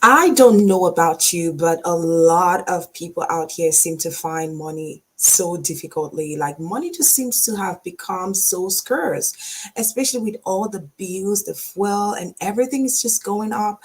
I don't know about you, but a lot of people out here seem to find money so difficultly. Like money just seems to have become so scarce, especially with all the bills, the fuel, and everything is just going up.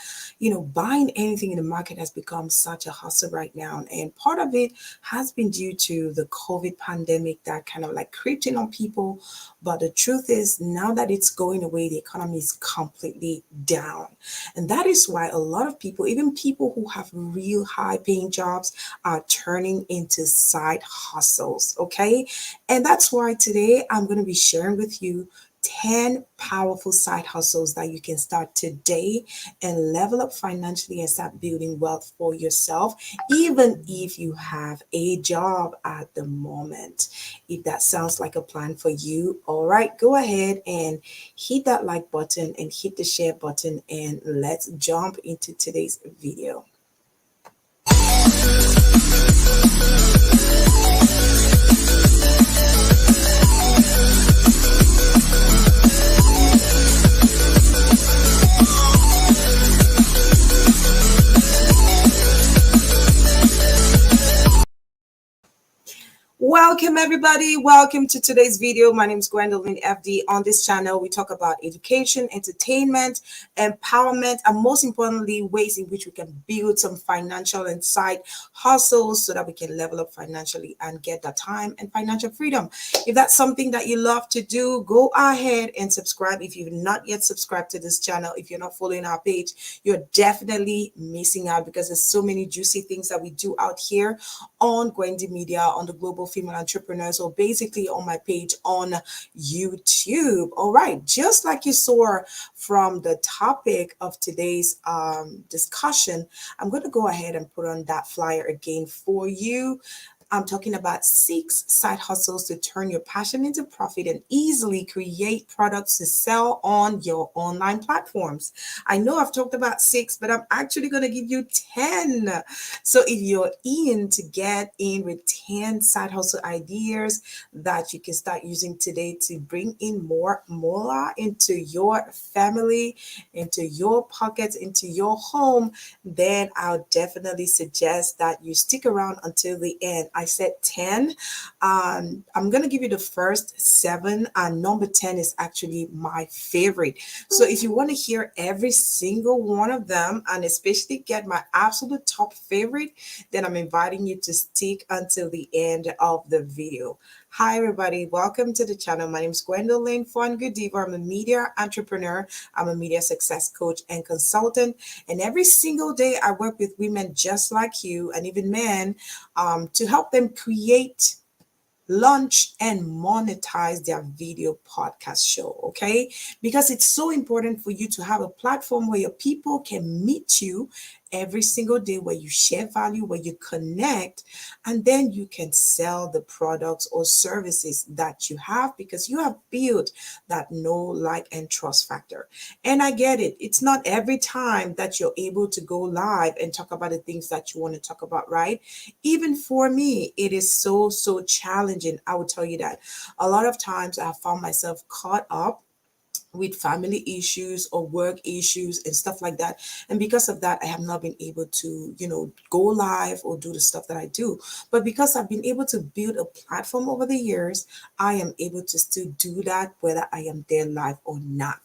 Buying anything in the market has become such a hustle right now. And part of it has been due to the COVID pandemic that kind of like creeped in on people. But the truth is, now that it's going away, the economy is completely down. And that is why a lot of people, even people who have real high paying jobs, are turning into side hustles. Okay. And that's why today I'm going to be sharing with you 10 powerful side hustles that you can start today and level up financially and start building wealth for yourself, even if you have a job at the moment. If that sounds like a plan for you, all right, go ahead and hit that like button and hit the share button, and let's jump into today's video. Welcome, everybody. Welcome to today's video. My name is Gwendolyn FD. On this channel, we talk about education, entertainment, empowerment, and most importantly, ways in which we can build some financial and side hustles so that we can level up financially and get that time and financial freedom. If that's something that you love to do, go ahead and subscribe. If you've not yet subscribed to this channel, if you're not following our page, you're definitely missing out because there's so many juicy things that we do out here on Gwendy Media, on the Global Female Entrepreneurs, or basically on my page on YouTube. All right, just like you saw from the topic of today's discussion, I'm going to go ahead and put on that flyer again for you. I'm talking about 6 side hustles to turn your passion into profit and easily create products to sell on your online platforms. I know I've talked about 6, but I'm actually going to give you 10. So if you're in to get in with 10 side hustle ideas that you can start using today to bring in more moolah into your family, into your pockets, into your home, then I'll definitely suggest that you stick around until the end. I said 10. I'm going to give you the first 7, and number 10 is actually my favorite. So if you want to hear every single one of them and especially get my absolute top favorite, then I'm inviting you to stick until the end of the video. Hi, everybody. Welcome to the channel. My name is Gwendolyn Diva. I'm a media entrepreneur. I'm a media success coach and consultant. And every single day, I work with women just like you and even men to help them create, launch, and monetize their video podcast show. Okay, because it's so important for you to have a platform where your people can meet you every single day, where you share value, where you connect, and then you can sell the products or services that you have because you have built that know, like, and trust factor. And I get it, it's not every time that you're able to go live and talk about the things that you want to talk about, right? Even for me, it is so challenging. I will tell you that a lot of times I have found myself caught up with family issues or work issues and stuff like that. And because of that, I have not been able to, go live or do the stuff that I do. But because I've been able to build a platform over the years, I am able to still do that whether I am there live or not.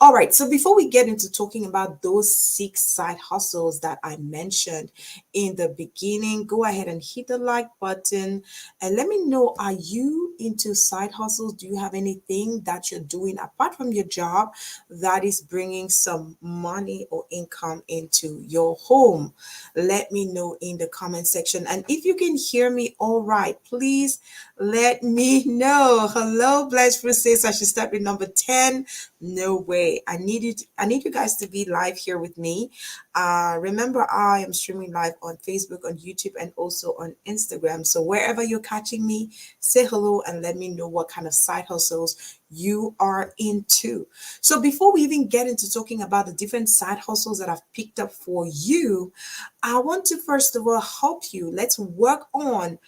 All right, so before we get into talking about those 6 side hustles that I mentioned in the beginning, go ahead and hit the like button and let me know, are you into side hustles? Do you have anything that you're doing apart from your job that is bringing some money or income into your home? Let me know in the comment section. And if you can hear me all right, please let me know. Hello, Blanche says I should start with number 10. No way. I need you guys to be live here with me. Remember, I am streaming live on Facebook, on YouTube, and also on Instagram. So wherever you're catching me, say hello and let me know what kind of side hustles you are into. So before we even get into talking about the different side hustles that I've picked up for you, I want to first of all help you. Let's work on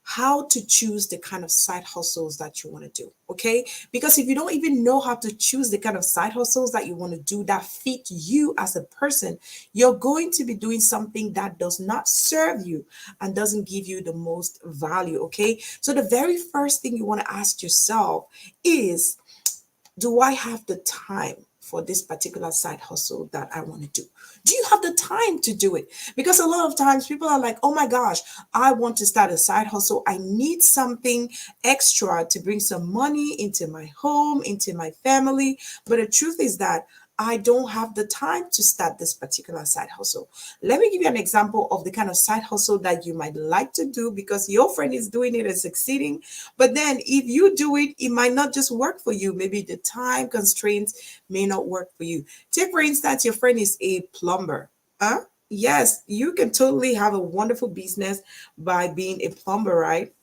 how to choose the kind of side hustles that you want to do. Okay, because if you don't even know how to choose the kind of side hustles that you want to do that fit you as a person, you're going to be doing something that does not serve you and doesn't give you the most value. Okay, so the very first thing you want to ask yourself is, do I have the time for this particular side hustle that I want to do? Do you have the time to do it? Because a lot of times people are like, oh my gosh, I want to start a side hustle. I need something extra to bring some money into my home, into my family. But the truth is that I don't have the time to start this particular side hustle. Let me give you an example of the kind of side hustle that you might like to do because your friend is doing it and succeeding. But then if you do it, it might not just work for you. Maybe the time constraints may not work for you. Take, for instance, your friend is a plumber. Huh? Yes, you can totally have a wonderful business by being a plumber, right?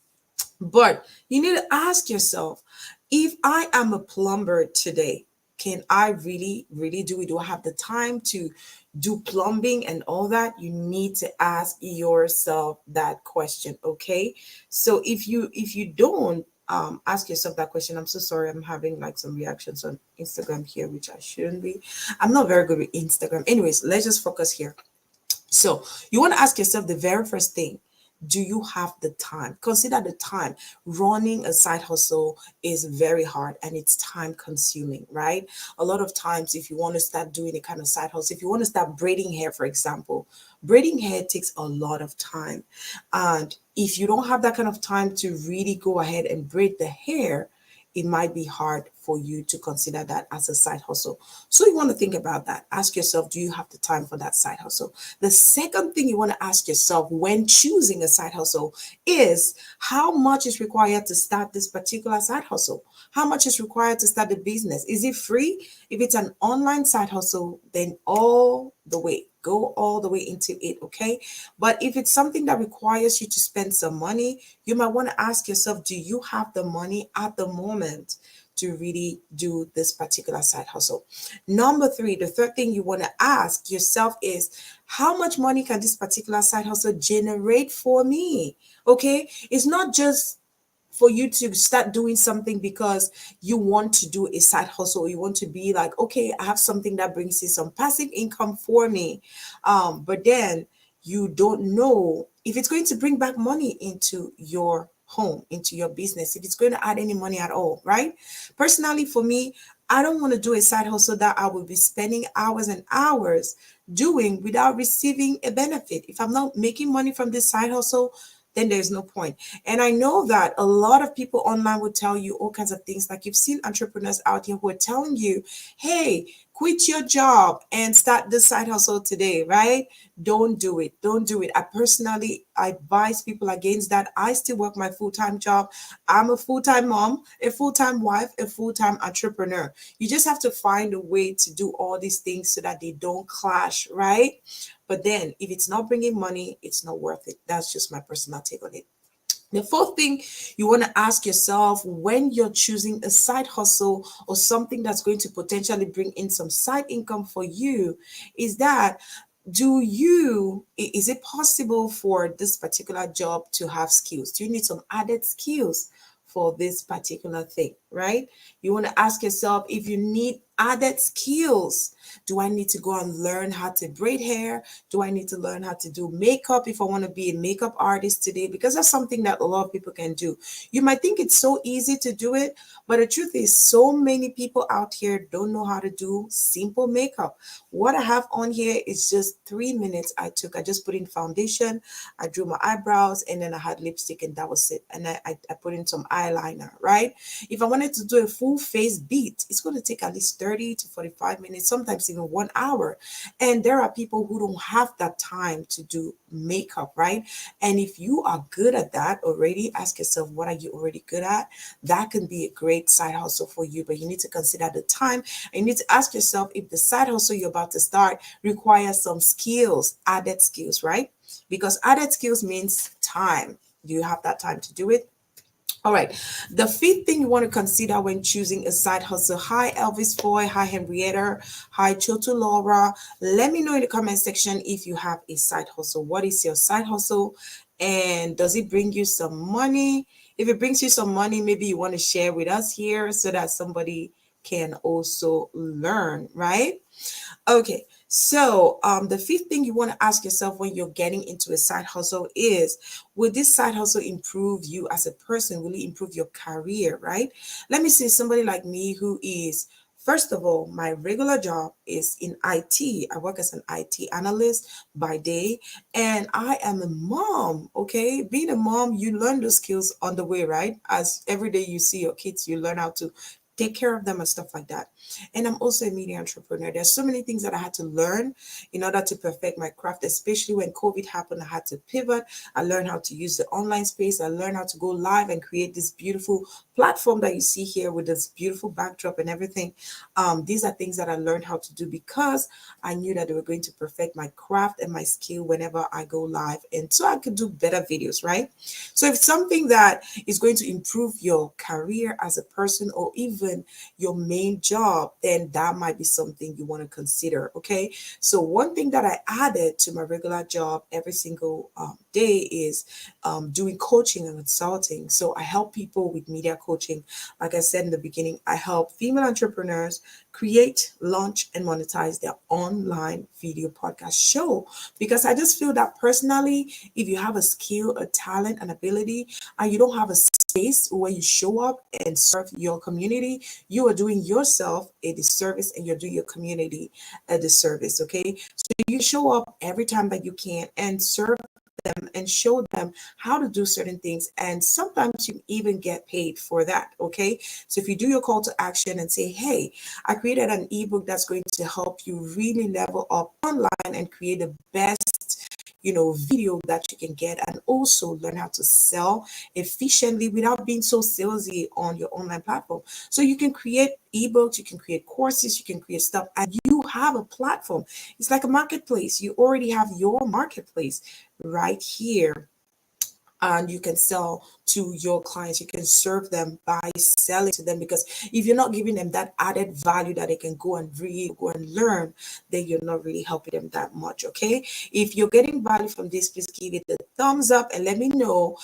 But you need to ask yourself, if I am a plumber today, can I really do it? Do I have the time to do plumbing and all that? You need to ask yourself that question, okay? So if you don't ask yourself that question, I'm so sorry, I'm having like some reactions on Instagram here, which I shouldn't be. I'm not very good with Instagram. Anyways, let's just focus here. So you want to ask yourself the very first thing, do you have the time? Consider the time. Running a side hustle is very hard and it's time consuming, right? A lot of times, if you want to start doing a kind of side hustle, if you want to start braiding hair, for example, braiding hair takes a lot of time. And if you don't have that kind of time to really go ahead and braid the hair, it might be hard for you to consider that as a side hustle. So you want to think about that. Ask yourself, do you have the time for that side hustle? The second thing you want to ask yourself when choosing a side hustle is, how much is required to start this particular side hustle? How much is required to start the business? Is it free? If it's an online side hustle, then all the way, go all the way into it, okay? But if it's something that requires you to spend some money, you might want to ask yourself, do you have the money at the moment to really do this particular side hustle? Number three, the third thing you want to ask yourself is, how much money can this particular side hustle generate for me? Okay, it's not just for you to start doing something because you want to do a side hustle. You want to be like, okay, I have something that brings in some passive income for me. But then you don't know if it's going to bring back money into your home, into your business, if it's going to add any money at all, right? Personally, for me, I don't want to do a side hustle that I will be spending hours and hours doing without receiving a benefit. If I'm not making money from this side hustle, then there's no point. And I know that a lot of people online will tell you all kinds of things. Like, you've seen entrepreneurs out here who are telling you, hey, quit your job and start this side hustle today, right? Don't do it. Don't do it. I personally advise people against that. I still work my full-time job. I'm a full-time mom, a full-time wife, a full-time entrepreneur. You just have to find a way to do all these things so that they don't clash, right? But then if it's not bringing money, it's not worth it. That's just my personal take on it. The fourth thing you want to ask yourself when you're choosing a side hustle or something that's going to potentially bring in some side income for you is that, is it possible for this particular job to have skills? Do you need some added skills for this particular thing, right? You want to ask yourself, if you need added skills, do I need to go and learn how to braid hair? Do I need to learn how to do makeup if I want to be a makeup artist today? Because that's something that a lot of people can do. You might think it's so easy to do it, but the truth is, so many people out here don't know how to do simple makeup. What I have on here is just 3 minutes I took. I just put in foundation, I drew my eyebrows, and then I had lipstick, and that was it. And I put in some eyeliner, right? If I wanted to do a full face beat, it's going to take at least 30 to 45 minutes, sometimes even 1 hour. And there are people who don't have that time to do makeup, right? And if you are good at that already, ask yourself, what are you already good at? That can be a great side hustle for you, but you need to consider the time. And you need to ask yourself if the side hustle you're about to start requires some skills, added skills, right? Because added skills means time. Do you have that time to do it? All right. The fifth thing you want to consider when choosing a side hustle. Hi, Elvis Foy. Hi, Henrietta. Hi, Choto Laura. Let me know in the comment section if you have a side hustle. What is your side hustle? And does it bring you some money? If it brings you some money, maybe you want to share with us here so that somebody can also learn, right? Okay, so the fifth thing you want to ask yourself when you're getting into a side hustle is, will this side hustle improve you as a person? Will it improve your career, right? Let me say somebody like me who is, first of all, my regular job is in IT. I work as an IT analyst by day, and I am a mom, okay? Being a mom, you learn those skills on the way, right? As every day you see your kids, you learn how to take care of them and stuff like that. And I'm also a media entrepreneur. There's so many things that I had to learn in order to perfect my craft, especially when COVID happened. I had to pivot. I learned how to use the online space. I learned how to go live and create this beautiful platform that you see here with this beautiful backdrop and everything. These are things that I learned how to do because I knew that they were going to perfect my craft and my skill whenever I go live. And so I could do better videos, right? So if it's something that is going to improve your career as a person or even your main job, then that might be something you want to consider. Okay. So one thing that I added to my regular job every single day is doing coaching and consulting. So I help people with media coaching. Like I said in the beginning, I help female entrepreneurs create, launch, and monetize their online video podcast show. Because I just feel that personally, if you have a skill, a talent, an ability, and you don't have a space where you show up and serve your community, you are doing yourself a disservice and you're doing your community a disservice. Okay. So you show up every time that you can and serve them and show them how to do certain things, and sometimes you even get paid for that. Okay, so if you do your call to action and say, hey, I created an ebook that's going to help you really level up online and create the best video that you can get, and also learn how to sell efficiently without being so salesy on your online platform. So you can create ebooks, you can create courses, you can create stuff, and you have a platform. It's like a marketplace. You already have your marketplace right here, and you can sell to your clients. You can serve them by selling to them, because if you're not giving them that added value that they can go and read, go and learn, then you're not really helping them that much. Okay, if you're getting value from this, please give it a thumbs up and let me know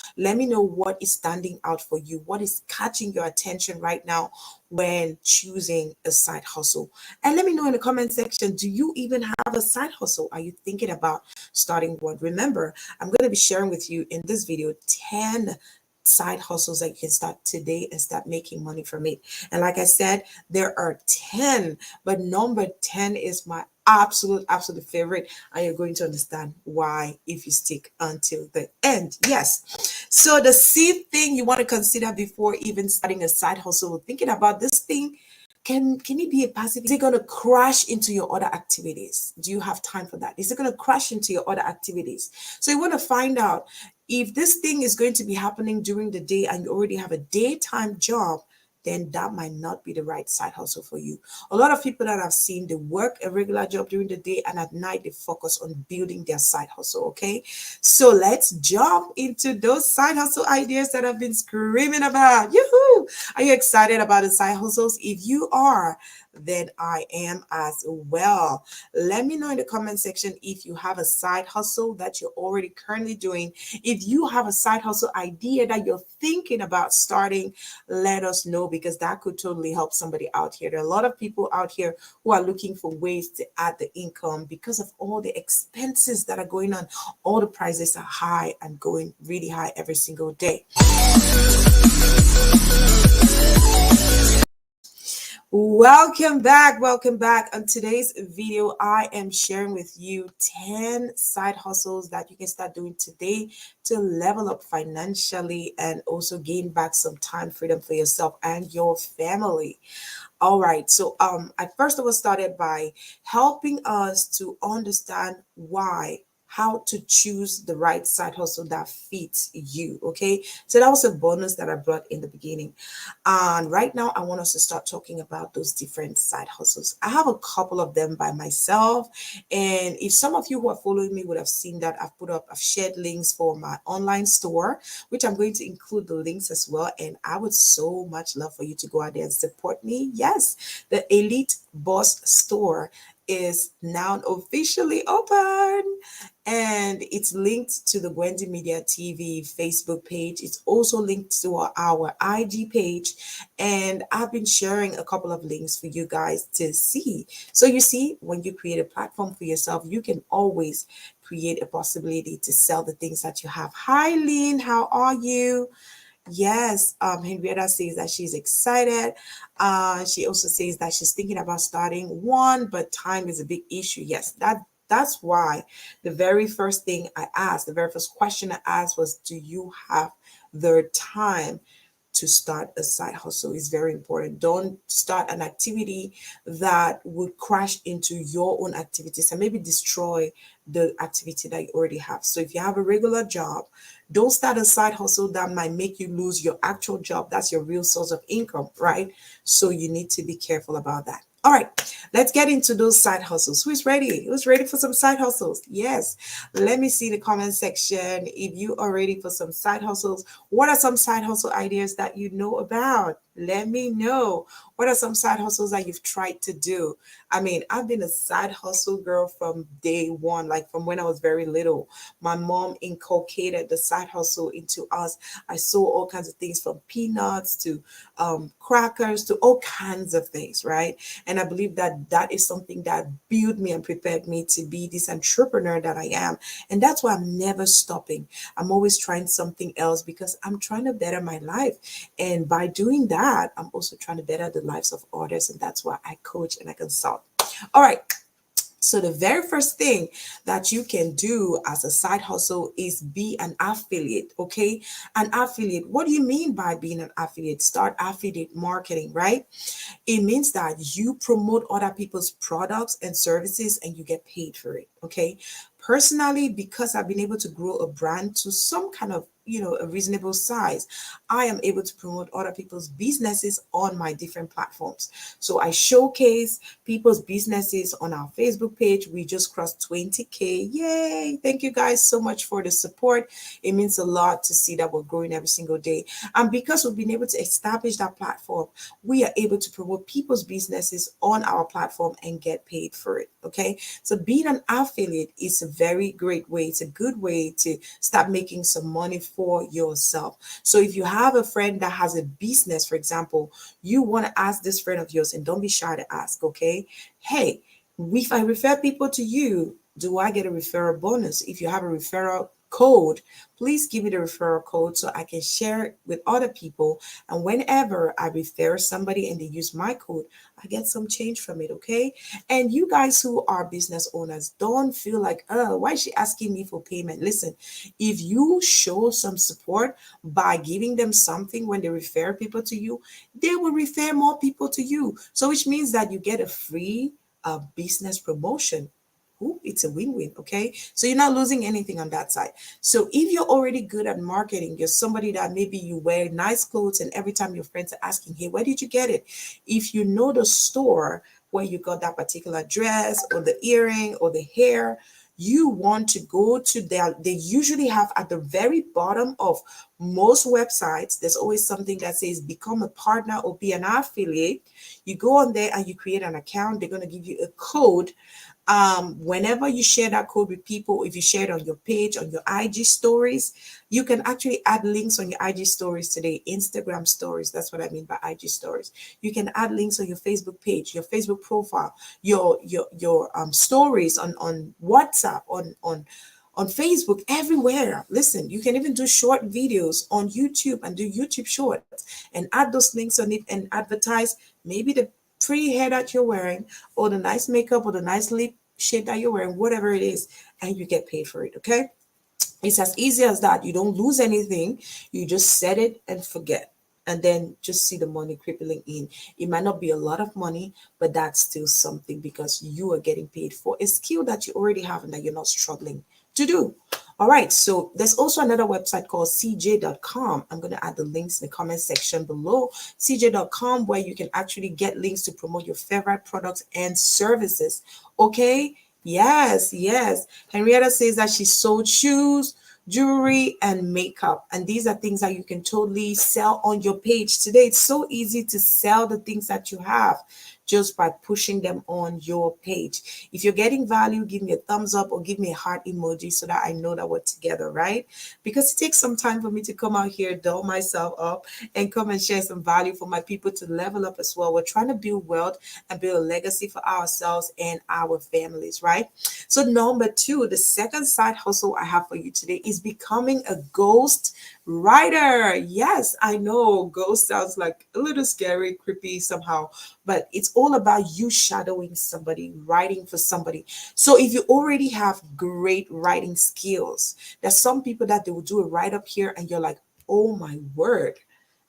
what is standing out for you, what is catching your attention right now when choosing a side hustle. And let me know in the comment section, do you even have a side hustle? Are you thinking about starting one? Remember, I'm going to be sharing with you in this video 10 side hustles that you can start today and start making money from it. And like I said, there are 10, but number 10 is my absolute favorite, and you're going to understand why if you stick until the end. Yes, so the sixth thing you want to consider before even starting a side hustle, thinking about this thing, can it be a passive? Is it going to crash into your other activities? Do you have time for that? Is it going to crash into your other activities? So you want to find out if this thing is going to be happening during the day and you already have a daytime job, then that might not be the right side hustle for you. A lot of people that I've seen, they work a regular job during the day and at night they focus on building their side hustle. Okay, so let's jump into those side hustle ideas that I've been screaming about. Yoo-hoo! Are you excited about the side hustles? If you are, then I am as well. Let me know in the comment section if you have a side hustle that you're already currently doing. If you have a side hustle idea that you're thinking about starting, let us know, because that could totally help somebody out here. There are a lot of people out here who are looking for ways to add the income because of all the expenses that are going on. All the prices are high and going really high every single day. Welcome back. Welcome back. On today's video, I am sharing with you 10 side hustles that you can start doing today to level up financially and also gain back some time freedom for yourself and your family. All right. So I first of all started by helping us to understand how to choose the right side hustle that fits you. Okay. So that was a bonus that I brought in the beginning. And right now, I want us to start talking about those different side hustles. I have a couple of them by myself. And if some of you who are following me would have seen that I've shared links for my online store, which I'm going to include the links as well. And I would so much love for you to go out there and support me. Yes, the Elite Boss Store is now officially open, and it's linked to the Wendy Media TV Facebook page. It's also linked to our IG page, and I've been sharing a couple of links for you guys to see. So you see, when you create a platform for yourself, you can always create a possibility to sell the things that you have. Hi, Lynn, how are you? Yes, Henrietta says that she's excited. She also says that she's thinking about starting one, but time is a big issue. Yes, that's why the very first thing I asked, the very first question I asked was, do you have the time to start a side hustle? Is very important. Don't start an activity that would crash into your own activities and maybe destroy the activity that you already have. So if you have a regular job, don't start a side hustle that might make you lose your actual job. That's your real source of income, right? So you need to be careful about that. All right, let's get into those side hustles. Who's ready? Who's ready for some side hustles? Yes. Let me see the comment section if you are ready for some side hustles. What are some side hustle ideas that you know about? Let me know. What are some side hustles that you've tried to do? I mean, I've been a side hustle girl from day one, like from when I was very little. My mom inculcated the side hustle into us. I saw all kinds of things from peanuts to crackers to all kinds of things, right? And I believe that that is something that built me and prepared me to be this entrepreneur that I am. And that's why I'm never stopping. I'm always trying something else because I'm trying to better my life. And by doing that, I'm also trying to better the lives of others. And that's why I coach and I consult. All right. So the very first thing that you can do as a side hustle is be an affiliate, okay? An affiliate. What do you mean by being an affiliate? Start affiliate marketing, right? It means that you promote other people's products and services and you get paid for it, okay? Personally, because I've been able to grow a brand to some kind of, a reasonable size, I am able to promote other people's businesses on my different platforms. So I showcase people's businesses on our Facebook page. We just crossed 20K. Yay! Thank you guys so much for the support. It means a lot to see that we're growing every single day. And because we've been able to establish that platform, we are able to promote people's businesses on our platform and get paid for it. Okay. So being an affiliate is a very great way. It's a good way to start making some money for yourself. So if you have a friend that has a business, for example, you want to ask this friend of yours, and don't be shy to ask, okay? Hey, if I refer people to you, do I get a referral bonus? If you have a referral code, please give me the referral code so I can share it with other people. And whenever I refer somebody and they use my code, I get some change from it, okay? And you guys who are business owners, don't feel like, oh, why is she asking me for payment? Listen, if you show some support by giving them something when they refer people to you, they will refer more people to you. So which means that you get a free business promotion. Ooh, it's a win-win, okay? So you're not losing anything on that side. So if you're already good at marketing, you're somebody that maybe you wear nice clothes and every time your friends are asking, hey, where did you get it? If you know the store where you got that particular dress or the earring or the hair, you want to go to their, they usually have at the very bottom of most websites, there's always something that says become a partner or be an affiliate. You go on there and you create an account. They're going to give you a code. Whenever you share that code with people, if you share it on your page, on your IG stories, you can actually add links on your IG stories today, Instagram stories. That's what I mean by IG stories. You can add links on your Facebook page, your Facebook profile, your stories on WhatsApp, on Facebook, everywhere. Listen, you can even do short videos on YouTube and do YouTube shorts and add those links on it and advertise maybe the pretty hair that you're wearing or the nice makeup or the nice lip shade that you're wearing, whatever it is, and you get paid for it, okay? It's as easy as that. You don't lose anything. You just set it and forget. And then just see the money crippling in. It might not be a lot of money, but that's still something because you are getting paid for a skill that you already have and that you're not struggling to do. All right, so there's also another website called cj.com. I'm going to add the links in the comment section below. cj.com, where you can actually get links to promote your favorite products and services. Okay, yes, yes. Henrietta says that she sold shoes, jewelry, and makeup. And these are things that you can totally sell on your page. Today, it's so easy to sell the things that you have. just by pushing them on your page. If you're getting value, give me a thumbs up or give me a heart emoji so that I know that we're together, right? Because it takes some time for me to come out here, doll myself up, and come and share some value for my people to level up as well. We're trying to build wealth and build a legacy for ourselves and our families, right? So, number two, the second side hustle I have for you today is becoming a ghost writer. Yes, I know ghost sounds like a little scary, creepy somehow, but it's all about you shadowing somebody, writing for somebody. So if you already have great writing skills, there's some people that they will do a write up here and you're like, oh my word,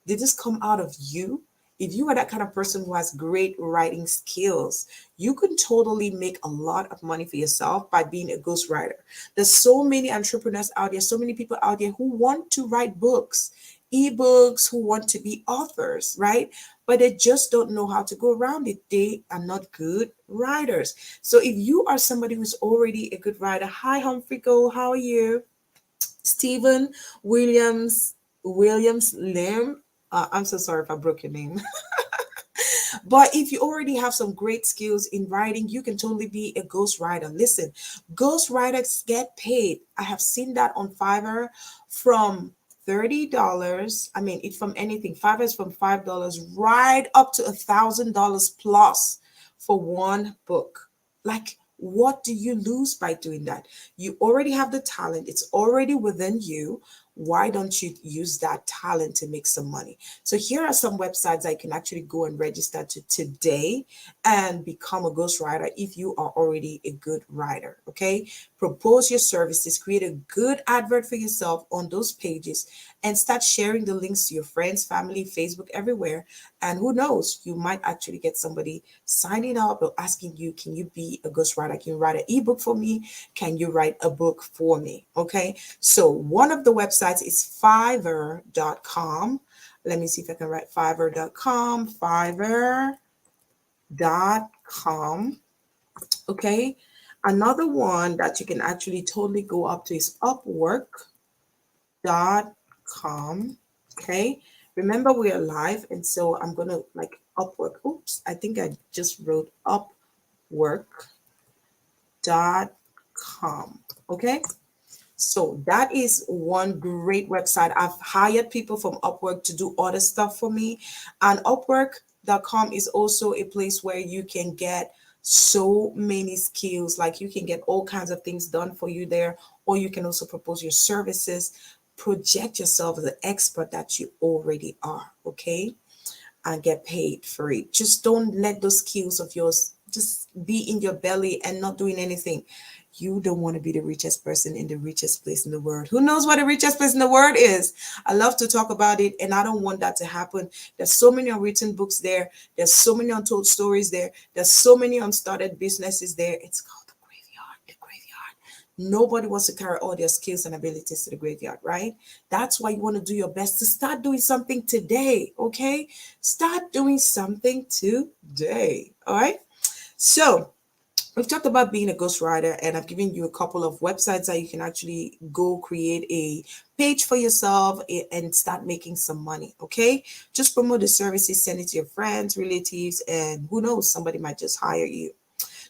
did this come out of you? If you are that kind of person who has great writing skills, you can totally make a lot of money for yourself by being a ghostwriter. There's so many entrepreneurs out there, so many people out there who want to write books, ebooks, who want to be authors, right? But they just don't know how to go around it. They are not good writers. So if you are somebody who's already a good writer, hi Humphrey Go, how are you? Stephen Williams Lim. I'm so sorry if I broke your name. But if you already have some great skills in writing, you can totally be a ghostwriter. Listen, ghostwriters get paid. I have seen that on Fiverr from $30. I mean, it's from anything. Fiverr is from $5 right up to $1,000 plus for one book. Like, what do you lose by doing that? You already have the talent, it's already within you. Why don't you use that talent to make some money? So here are some websites I can actually go and register to today and become a ghostwriter if you are already a good writer. Okay. Propose your services, create a good advert for yourself on those pages, and start sharing the links to your friends, family, Facebook, everywhere. And who knows, you might actually get somebody signing up or asking you, can you be a ghostwriter? Can you write an ebook for me? Can you write a book for me? Okay. So one of the websites is fiverr.com. Let me see if I can write fiverr.com, fiverr.com. Okay. Another one that you can actually totally go up to is upwork.com. Okay. Remember, we are live, and so I'm going to like Upwork. Oops, I think I just wrote upwork.com. Okay. So that is one great website. I've hired people from Upwork to do other stuff for me. And Upwork.com is also a place where you can get so many skills. Like you can get all kinds of things done for you there, or you can also propose your services, project yourself as an expert that you already are. Okay. And get paid for it. Just don't let those skills of yours just be in your belly and not doing anything. You don't want to be the richest person in the richest place in the world. Who knows what the richest place in the world is? I love to talk about it, and I don't want that to happen. There's so many unwritten books there. There's so many untold stories there. There's so many unstarted businesses there. It's called the graveyard. The graveyard. Nobody wants to carry all their skills and abilities to the graveyard, right? That's why you want to do your best to start doing something today, okay? Start doing something today, all right? So, we've talked about being a ghostwriter, and I've given you a couple of websites that you can actually go create a page for yourself and start making some money, okay? Just promote the services, send it to your friends, relatives, and who knows, somebody might just hire you.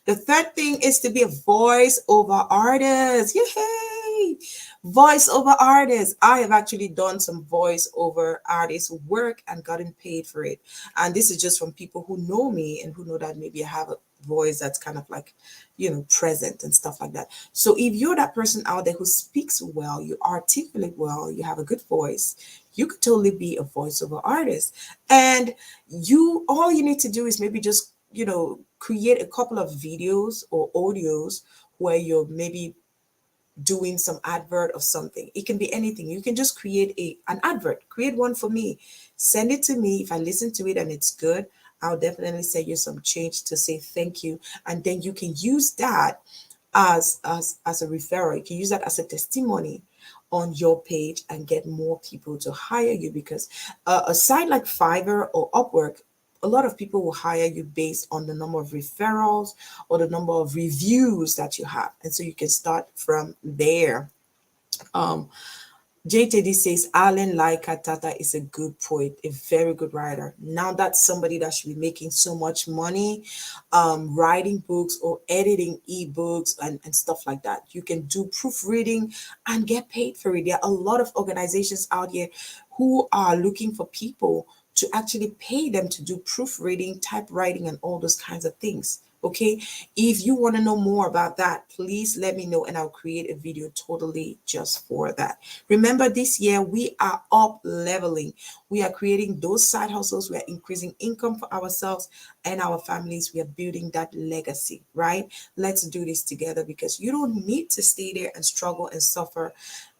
The third thing is to be a voiceover artist. Yay! Voiceover artist. I have actually done some voiceover artist work and gotten paid for it. And this is just from people who know me and who know that maybe I have a voice that's kind of like, present and stuff like that. So if you're that person out there who speaks well, you articulate well, you have a good voice, you could totally be a voiceover artist. And all you need to do is maybe just create a couple of videos or audios where you're maybe doing some advert of something. It can be anything. You can just create an advert. Create one for me. Send it to me. If I listen to it and it's good, I'll definitely send you some change to say thank you. And then you can use that as a referral. You can use that as a testimony on your page and get more people to hire you, because a site like Fiverr or Upwork, a lot of people will hire you based on the number of referrals or the number of reviews that you have. And so you can start from there. Um, JTD says Alan Laikatata is a good poet, a very good writer. Now that's somebody that should be making so much money, writing books or editing ebooks and stuff like that. You can do proofreading and get paid for it. There are a lot of organizations out here who are looking for people to actually pay them to do proofreading, typewriting, and all those kinds of things. Okay, if you want to know more about that, please let me know and I'll create a video totally just for that. Remember, this year we are up leveling. We are creating those side hustles. We are increasing income for ourselves and our families. We are building that legacy, right? Let's do this together because you don't need to stay there and struggle and suffer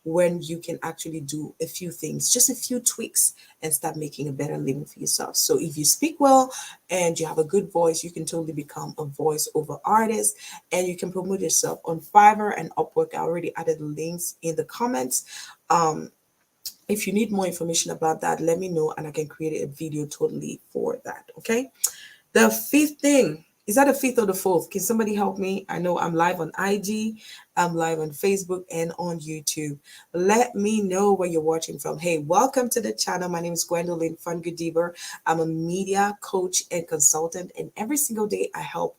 when you can actually do a few things, just a few tweaks, and start making a better living for yourself. So if you speak well and you have a good voice, you can totally become a voiceover artist and you can promote yourself on Fiverr and Upwork. I already added the links in the comments. Um, if you need more information about that, let me know and I can create a video totally for that. Okay. The fifth thing, is that the fifth or the fourth? Can somebody help me? I know I'm live on IG, I'm live on Facebook and on YouTube. Let me know where you're watching from. Hey, welcome to the channel. My name is Gwendolyn Fungudiver. I'm a media coach and consultant, and every single day I help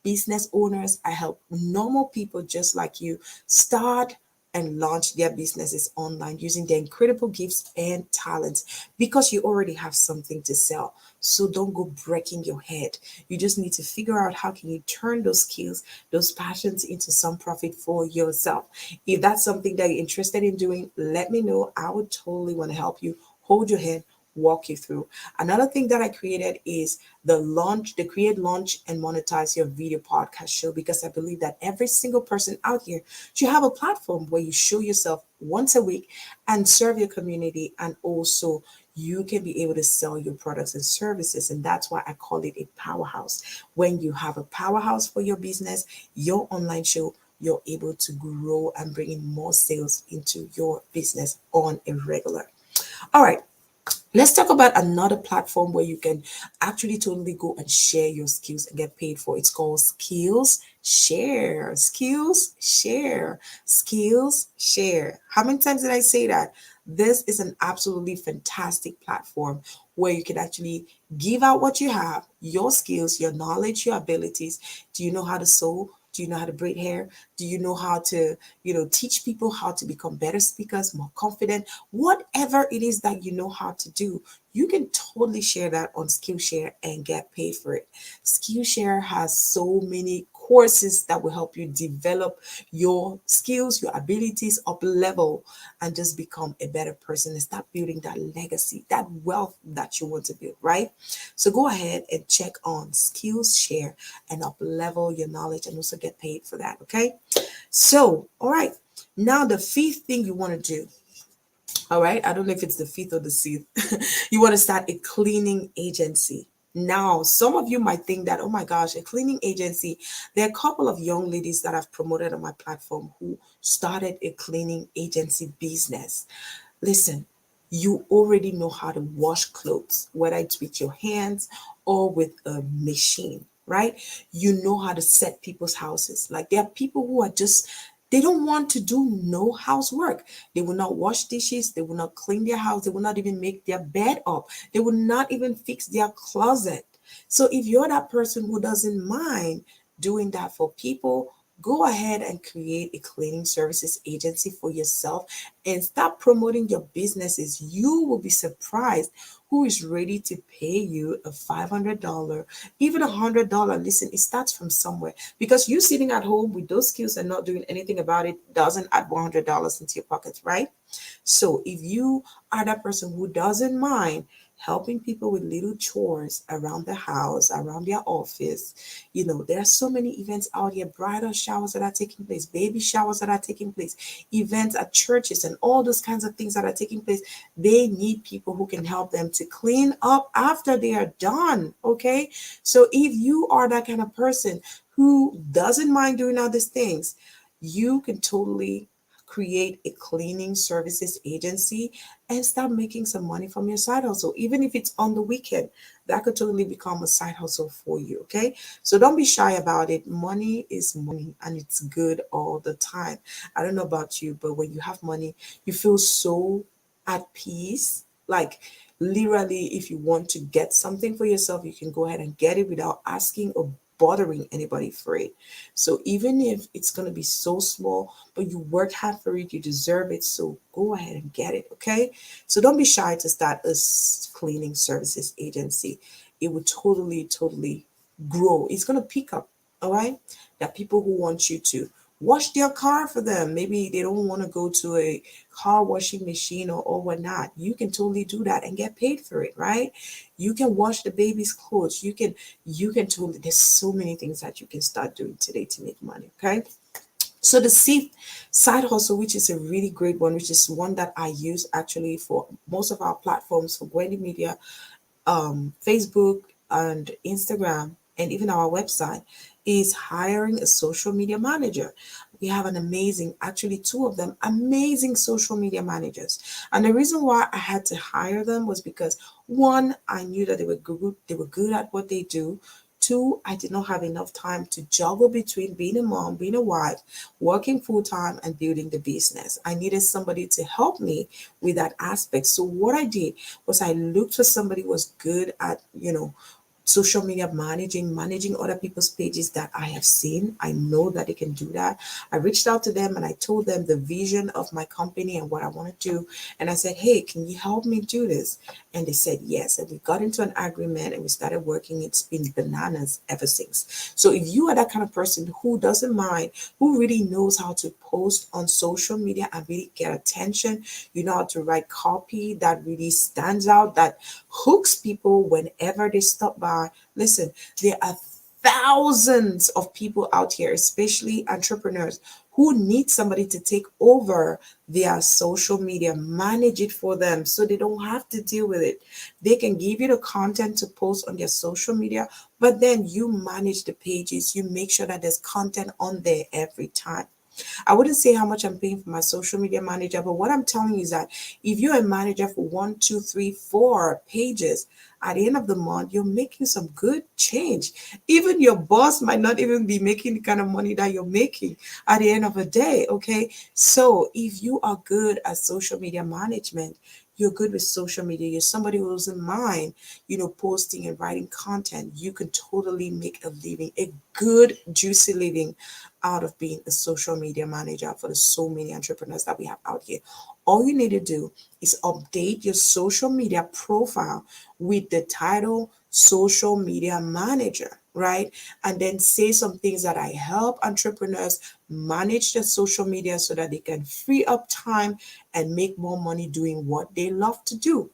business owners, I help normal people just like you start and launch their businesses online using their incredible gifts and talents because you already have something to sell. So don't go breaking your head. You just need to figure out how can you turn those skills, those passions into some profit for yourself. If that's something that you're interested in doing, let me know. I would totally want to help you, hold your hand, walk you through. Another thing that I created is the create, launch, and monetize your video podcast show because I believe that every single person out here should have a platform where you show yourself once a week and serve your community, and also you can be able to sell your products and services. And that's why I call it a powerhouse. When you have a powerhouse for your business, your online show, you're able to grow and bring in more sales into your business on a regular. All right, let's talk about another platform where you can actually totally go and share your skills and get paid for. It's called Skills Share. Skills Share. Skills Share. How many times did I say that? This is an absolutely fantastic platform where you can actually give out what you have, your skills, your knowledge, your abilities. Do you know how to sew? Do you know how to braid hair? Do you know how to, teach people how to become better speakers, more confident? Whatever it is that you know how to do, you can totally share that on Skillshare and get paid for it. Skillshare has so many courses that will help you develop your skills, your abilities up level, and just become a better person and start building that legacy, that wealth that you want to build, right? So go ahead and check on Skillshare and up level your knowledge and also get paid for that, okay? So, all right. Now the fifth thing you want to do, all right, I don't know if it's the fifth or the sixth. You want to start a cleaning agency. Now, some of you might think that, oh my gosh, a cleaning agency. There are a couple of young ladies that I've promoted on my platform who started a cleaning agency business. Listen, you already know how to wash clothes, whether it's with your hands or with a machine, right? You know how to set people's houses. Like there are people who are just, they don't want to do no housework. They will not wash dishes. They will not clean their house. They will not even make their bed up. They will not even fix their closet. So if you're that person who doesn't mind doing that for people, go ahead and create a cleaning services agency for yourself and start promoting your businesses. You will be surprised who is ready to pay you a $500, even $100. Listen, it starts from somewhere because you sitting at home with those skills and not doing anything about it doesn't add $100 into your pockets, right? So if you are that person who doesn't mind helping people with little chores around the house, around their office, there are so many events out here, bridal showers that are taking place, baby showers that are taking place, events at churches, and all those kinds of things that are taking place. They need people who can help them to clean up after they are done. Okay. So if you are that kind of person who doesn't mind doing all these things, you can totally create a cleaning services agency and start making some money from your side hustle. Even if it's on the weekend, that could totally become a side hustle for you. Okay. So don't be shy about it. Money is money and it's good all the time. I don't know about you, but when you have money, you feel so at peace. Like, literally, if you want to get something for yourself, you can go ahead and get it without asking or bothering anybody for it. So even if it's going to be so small, but you work hard for it, you deserve it. So go ahead and get it. Okay. So don't be shy to start a cleaning services agency. It will totally, totally grow. It's going to pick up. All right. There are people who want you to wash their car for them. Maybe they don't want to go to a car washing machine or whatnot. You can totally do that and get paid for it, right? You can wash the baby's clothes. You can totally, there's so many things that you can start doing today to make money. Okay. So the side hustle, which is a really great one, which is one that I use actually for most of our platforms for Gwendy Media, Facebook and Instagram, and even our website, is hiring a social media manager. We have an amazing, actually, two of them, amazing social media managers. And the reason why I had to hire them was because one, I knew that they were good at what they do. Two, I did not have enough time to juggle between being a mom, being a wife, working full time, and building the business. I needed somebody to help me with that aspect. So what I did was I looked for somebody who was good at, social media managing other people's pages that I have seen. I know that they can do that. I reached out to them and I told them the vision of my company and what I want to do. And I said, hey, can you help me do this? And they said yes. And we got into an agreement and we started working. It's been bananas ever since. So if you are that kind of person who doesn't mind, who really knows how to post on social media and really get attention, you know how to write copy that really stands out, that hooks people whenever they stop by. Listen, there are thousands of people out here, especially entrepreneurs, who need somebody to take over their social media, manage it for them so they don't have to deal with it. They can give you the content to post on their social media, but then you manage the pages, you make sure that there's content on there every time. I wouldn't say how much I'm paying for my social media manager, but what I'm telling you is that if you're a manager for one, two, three, four pages, at the end of the month, you're making some good change. Even your boss might not even be making the kind of money that you're making at the end of the day. Okay. So if you are good at social media management, you're good with social media, you're somebody who doesn't mind, posting and writing content, you can totally make a living, a good, juicy living out of being a social media manager for the so many entrepreneurs that we have out here. All you need to do is update your social media profile with the title social media manager, right? And then say some things that I help entrepreneurs manage their social media so that they can free up time and make more money doing what they love to do.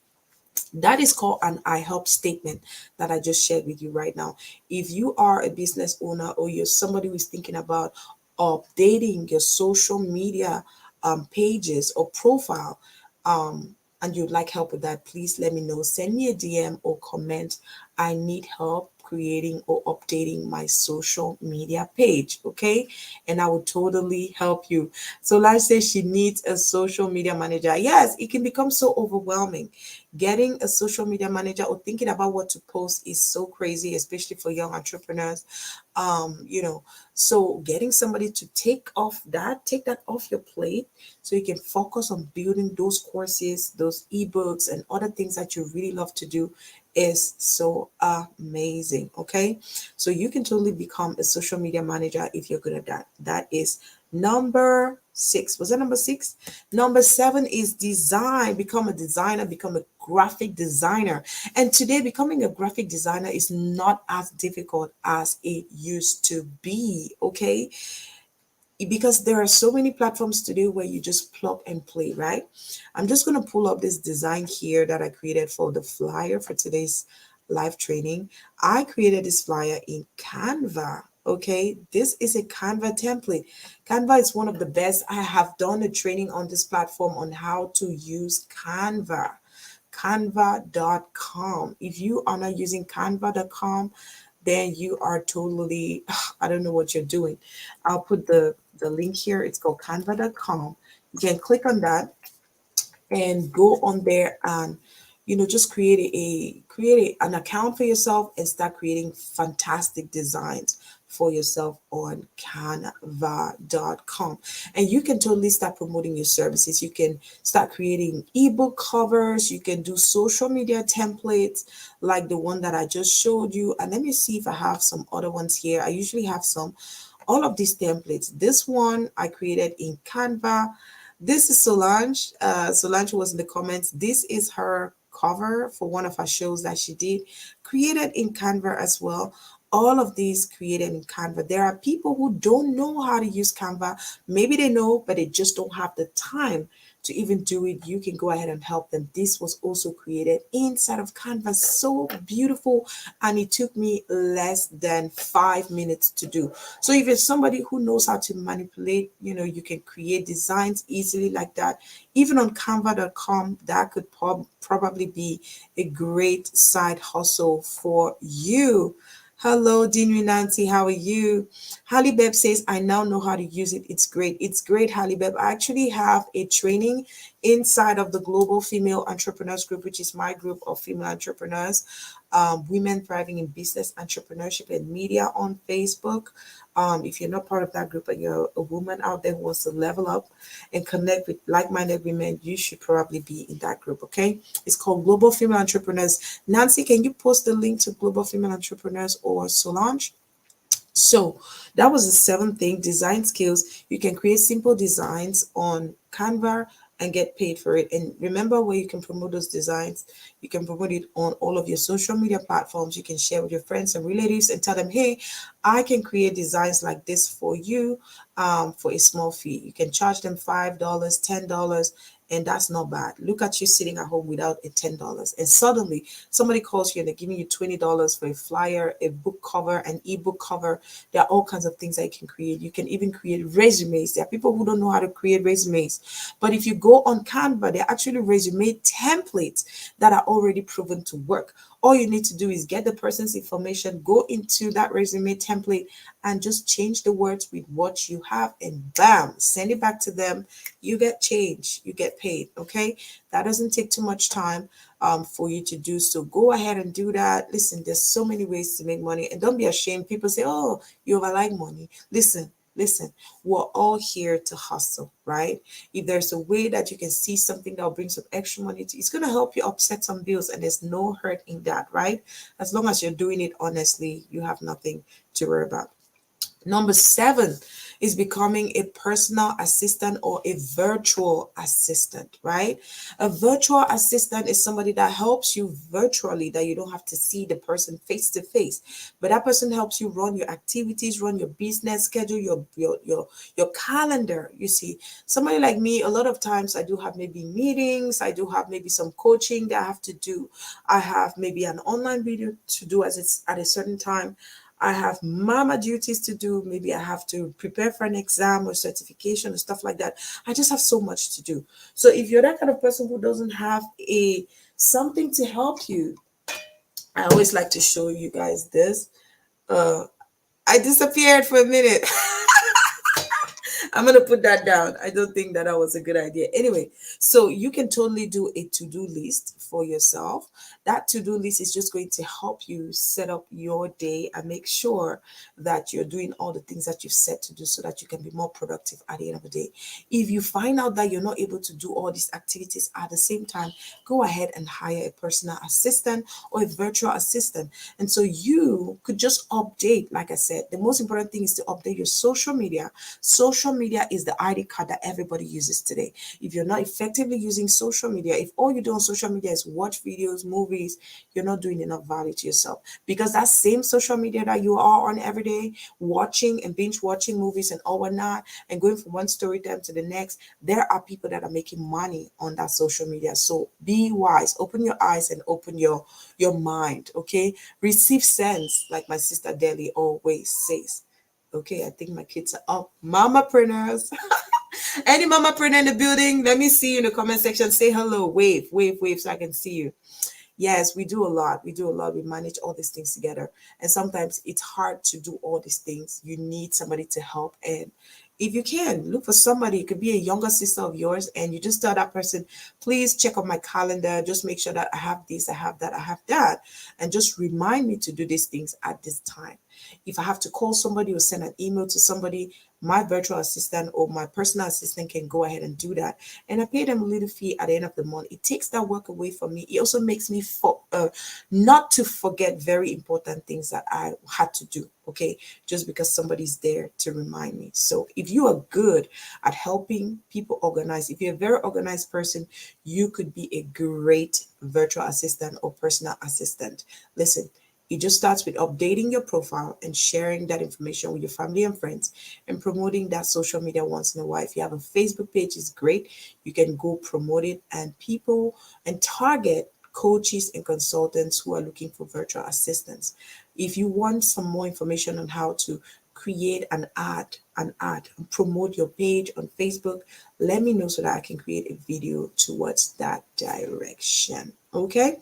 That is called an I help statement that I just shared with you right now. If you are a business owner or you're somebody who's thinking about updating your social media pages or profile, and you'd like help with that, please let me know. Send me a DM or comment. I need help creating or updating my social media page. Okay. And I will totally help you. So let's say she needs a social media manager. Yes, it can become so overwhelming. Getting a social media manager or thinking about what to post is so crazy, especially for young entrepreneurs. So getting somebody to take that off your plate so you can focus on building those courses, those ebooks, and other things that you really love to do is so amazing. Okay. So you can totally become a social media manager if you're good at that. That is number 6. Was that number 6? Number 7 is design. Become a designer, become a graphic designer. And today, becoming a graphic designer is not as difficult as it used to be. Okay. Because there are so many platforms today where you just plug and play, right? I'm just going to pull up this design here that I created for the flyer for today's live training. I created this flyer in Canva. Okay, this is a Canva template. Canva is one of the best. I have done a training on this platform on how to use Canva. Canva.com. If you are not using Canva.com, then you are totally, I don't know what you're doing. I'll put the link here. It's called canva.com. You can click on that and go on there and just an account for yourself and start creating fantastic designs for yourself on canva.com. And you can totally start promoting your services. You can start creating ebook covers, you can do social media templates like the one that I just showed you. And let me see if I have some other ones here. I usually have some. All of these templates, this one I created in Canva. This is Solange. Solange was in the comments. This is her cover for one of her shows that she did, created in Canva as well. All of these created in Canva. There are people who don't know how to use Canva. Maybe they know, but they just don't have the time to even do it. You can go ahead and help them. This was also created inside of Canva. So beautiful. And it took me less than 5 minutes to do. So if you're somebody who knows how to manipulate, you can create designs easily like that. Even on canva.com, that could probably be a great side hustle for you. Hello, Dean Nancy. How are you? Halibeb says, I now know how to use it. It's great. It's great, Halibeb. I actually have a training inside of the Global Female Entrepreneurs Group, which is my group of female entrepreneurs, women thriving in business, entrepreneurship, and media on Facebook. If you're not part of that group and you're a woman out there who wants to level up and connect with like-minded women, you should probably be in that group, okay? It's called Global Female Entrepreneurs. Nancy, can you post the link to Global Female Entrepreneurs or Solange? So that was the seventh thing, design skills. You can create simple designs on Canva and get paid for it. And remember where you can promote those designs. You can promote it on all of your social media platforms. You can share with your friends and relatives and tell them, hey, I can create designs like this for you for a small fee. You can charge them $5, $10, and that's not bad. Look at you sitting at home without a $10. And suddenly somebody calls you and they're giving you $20 for a flyer, a book cover, an ebook cover. There are all kinds of things that you can create. You can even create resumes. There are people who don't know how to create resumes. But if you go on Canva, there are actually resume templates that are already proven to work. All you need to do is get the person's information, go into that resume template, and just change the words with what you have, and bam, send it back to them. You get change, you get paid. Okay, that doesn't take too much time for you to do. So go ahead and do that. Listen, there's so many ways to make money, and don't be ashamed. People say, oh, you overlike money. Listen, we're all here to hustle, right? If there's a way that you can see something that will bring some extra money to, it's going to help you offset some bills, and there's no hurt in that, right? As long as you're doing it honestly, you have nothing to worry about. Number 7 is becoming a personal assistant or a virtual assistant, right? A virtual assistant is somebody that helps you virtually, that you don't have to see the person face to face, but that person helps you run your activities, run your business, schedule your calendar. You see, somebody like me, a lot of times I do have maybe meetings, I do have maybe some coaching that I have to do. I have maybe an online video to do as it's at a certain time. I have mama duties to do. Maybe I have to prepare for an exam or certification or stuff like that. I just have so much to do. So if you're that kind of person who doesn't have a something to help you, I always like to show you guys this. I disappeared for a minute. I'm going to put that down. I don't think that was a good idea. Anyway, so you can totally do a to-do list for yourself. That to-do list is just going to help you set up your day and make sure that you're doing all the things that you've set to do so that you can be more productive at the end of the day. If you find out that you're not able to do all these activities at the same time, go ahead and hire a personal assistant or a virtual assistant. And so you could just update, like I said, the most important thing is to update your social media. Social media is the ID card that everybody uses today. If you're not effectively using social media, if all you do on social media is watch videos, movies, you're not doing enough value to yourself, because that same social media that you are on every day, watching and binge watching movies and all whatnot, and going from one story time to the next, there are people that are making money on that social media. So be wise, open your eyes and open your mind. Okay, receive sense, like my sister Deli always says. Okay, I think my kids are up. Mamapreneurs. Any mamapreneur in the building? Let me see you in the comment section. Say hello. Wave, wave, wave so I can see you. Yes, we do a lot. We do a lot. We manage all these things together. And sometimes it's hard to do all these things. You need somebody to help. And If you can, look for somebody. It could be a younger sister of yours, and you just tell that person, please check on my calendar. Just make sure that I have this, I have that, I have that. And just remind me to do these things at this time. If I have to call somebody or send an email to somebody, my virtual assistant or my personal assistant can go ahead and do that. And I pay them a little fee at the end of the month. It takes that work away from me. It also makes me not to forget very important things that I had to do. Okay, just because somebody's there to remind me. So if you are good at helping people organize, if you're a very organized person, you could be a great virtual assistant or personal assistant. Listen, it just starts with updating your profile and sharing that information with your family and friends and promoting that social media once in a while. If you have a Facebook page, it's great. You can go promote it and people and target coaches and consultants who are looking for virtual assistants. If you want some more information on how to create an ad and promote your page on Facebook, let me know so that I can create a video towards that direction. Okay?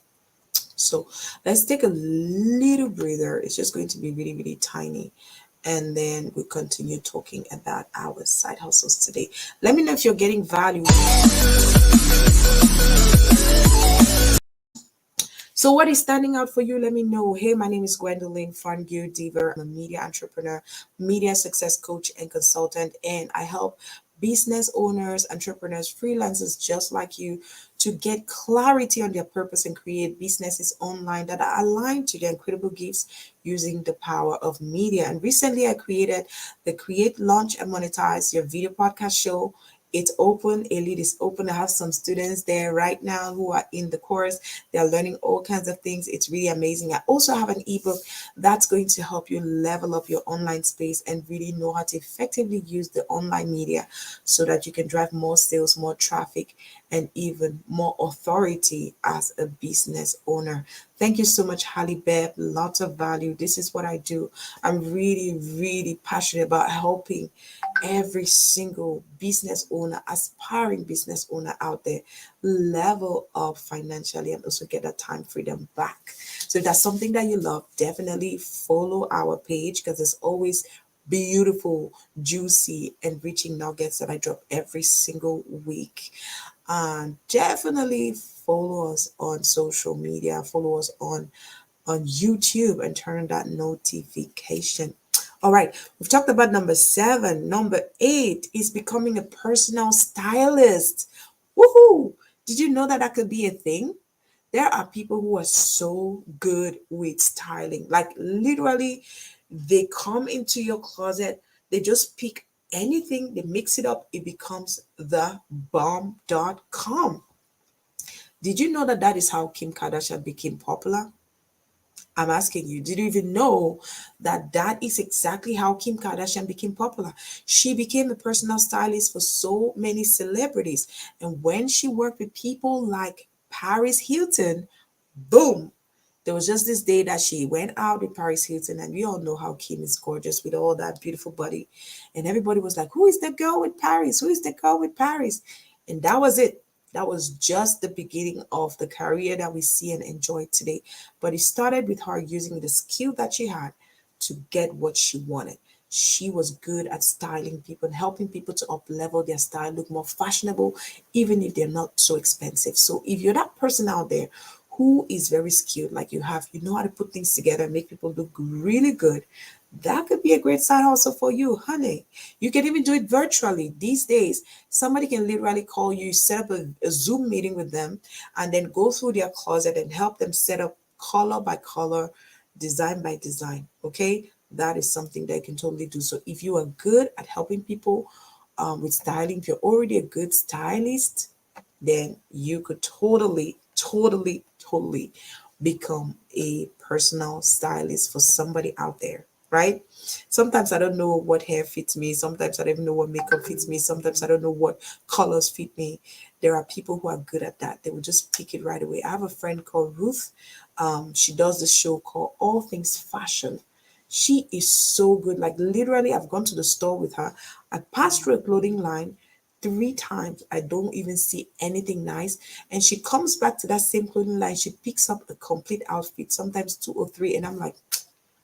So let's take a little breather. It's just going to be really, really tiny. And then we'll continue talking about our side hustles today. Let me know if you're getting value. So what is standing out for you? Let me know. Hey, my name is Gwendolyn Farngir Deaver. I'm a media entrepreneur, media success coach, and consultant, and I help business owners, entrepreneurs, freelancers just like you to get clarity on their purpose and create businesses online that are aligned to their incredible gifts using the power of media. And recently I created the Create, Launch, and Monetize Your Video Podcast show. It's open. Elite is open. I have some students there right now who are in the course. They are learning all kinds of things. It's really amazing. I also have an ebook that's going to help you level up your online space and really know how to effectively use the online media so that you can drive more sales, more traffic, and even more authority as a business owner. Thank you so much, Halle Beb. Lots of value. This is what I do. I'm really, really passionate about helping every single business owner, aspiring business owner out there, level up financially and also get that time freedom back. So if that's something that you love, definitely follow our page because there's always beautiful, juicy, enriching nuggets that I drop every single week. And definitely follow us on social media, follow us on YouTube and turn on that notification. All right, we've talked about number 7. Number 8 is becoming a personal stylist. Woohoo! Did you know that that could be a thing? There are people who are so good with styling. Like literally, they come into your closet, they just pick anything, they mix it up, it becomes the bomb.com. Did you know that that is how Kim Kardashian became popular? I'm asking you, did you even know that that is exactly how Kim Kardashian became popular? She became a personal stylist for so many celebrities. And when she worked with people like Paris Hilton, boom, there was just this day that she went out with Paris Hilton, and we all know how Kim is gorgeous with all that beautiful body. And everybody was like, who is the girl with Paris? Who is the girl with Paris? And that was it. That was just the beginning of the career that we see and enjoy today. But it started with her using the skill that she had to get what she wanted. She was good at styling people and helping people to up level their style, look more fashionable, even if they're not so expensive. So if you're that person out there who is very skilled, like you know how to put things together and make people look really good, that could be a great side hustle for you, honey. You can even do it virtually. These days, somebody can literally call you, set up a Zoom meeting with them, and then go through their closet and help them set up color by color, design by design. Okay, that is something that you can totally do. So if you are good at helping people with styling, if you're already a good stylist, then you could totally become a personal stylist for somebody out there, right? Sometimes I don't know what hair fits me. Sometimes I don't even know what makeup fits me. Sometimes I don't know what colors fit me. There are people who are good at that. They will just pick it right away. I have a friend called Ruth. She does this show called All Things Fashion. She is so good. Like literally, I've gone to the store with her. I passed through a clothing line 3 times. I don't even see anything nice. And she comes back to that same clothing line. She picks up a complete outfit, sometimes 2 or 3. And I'm like,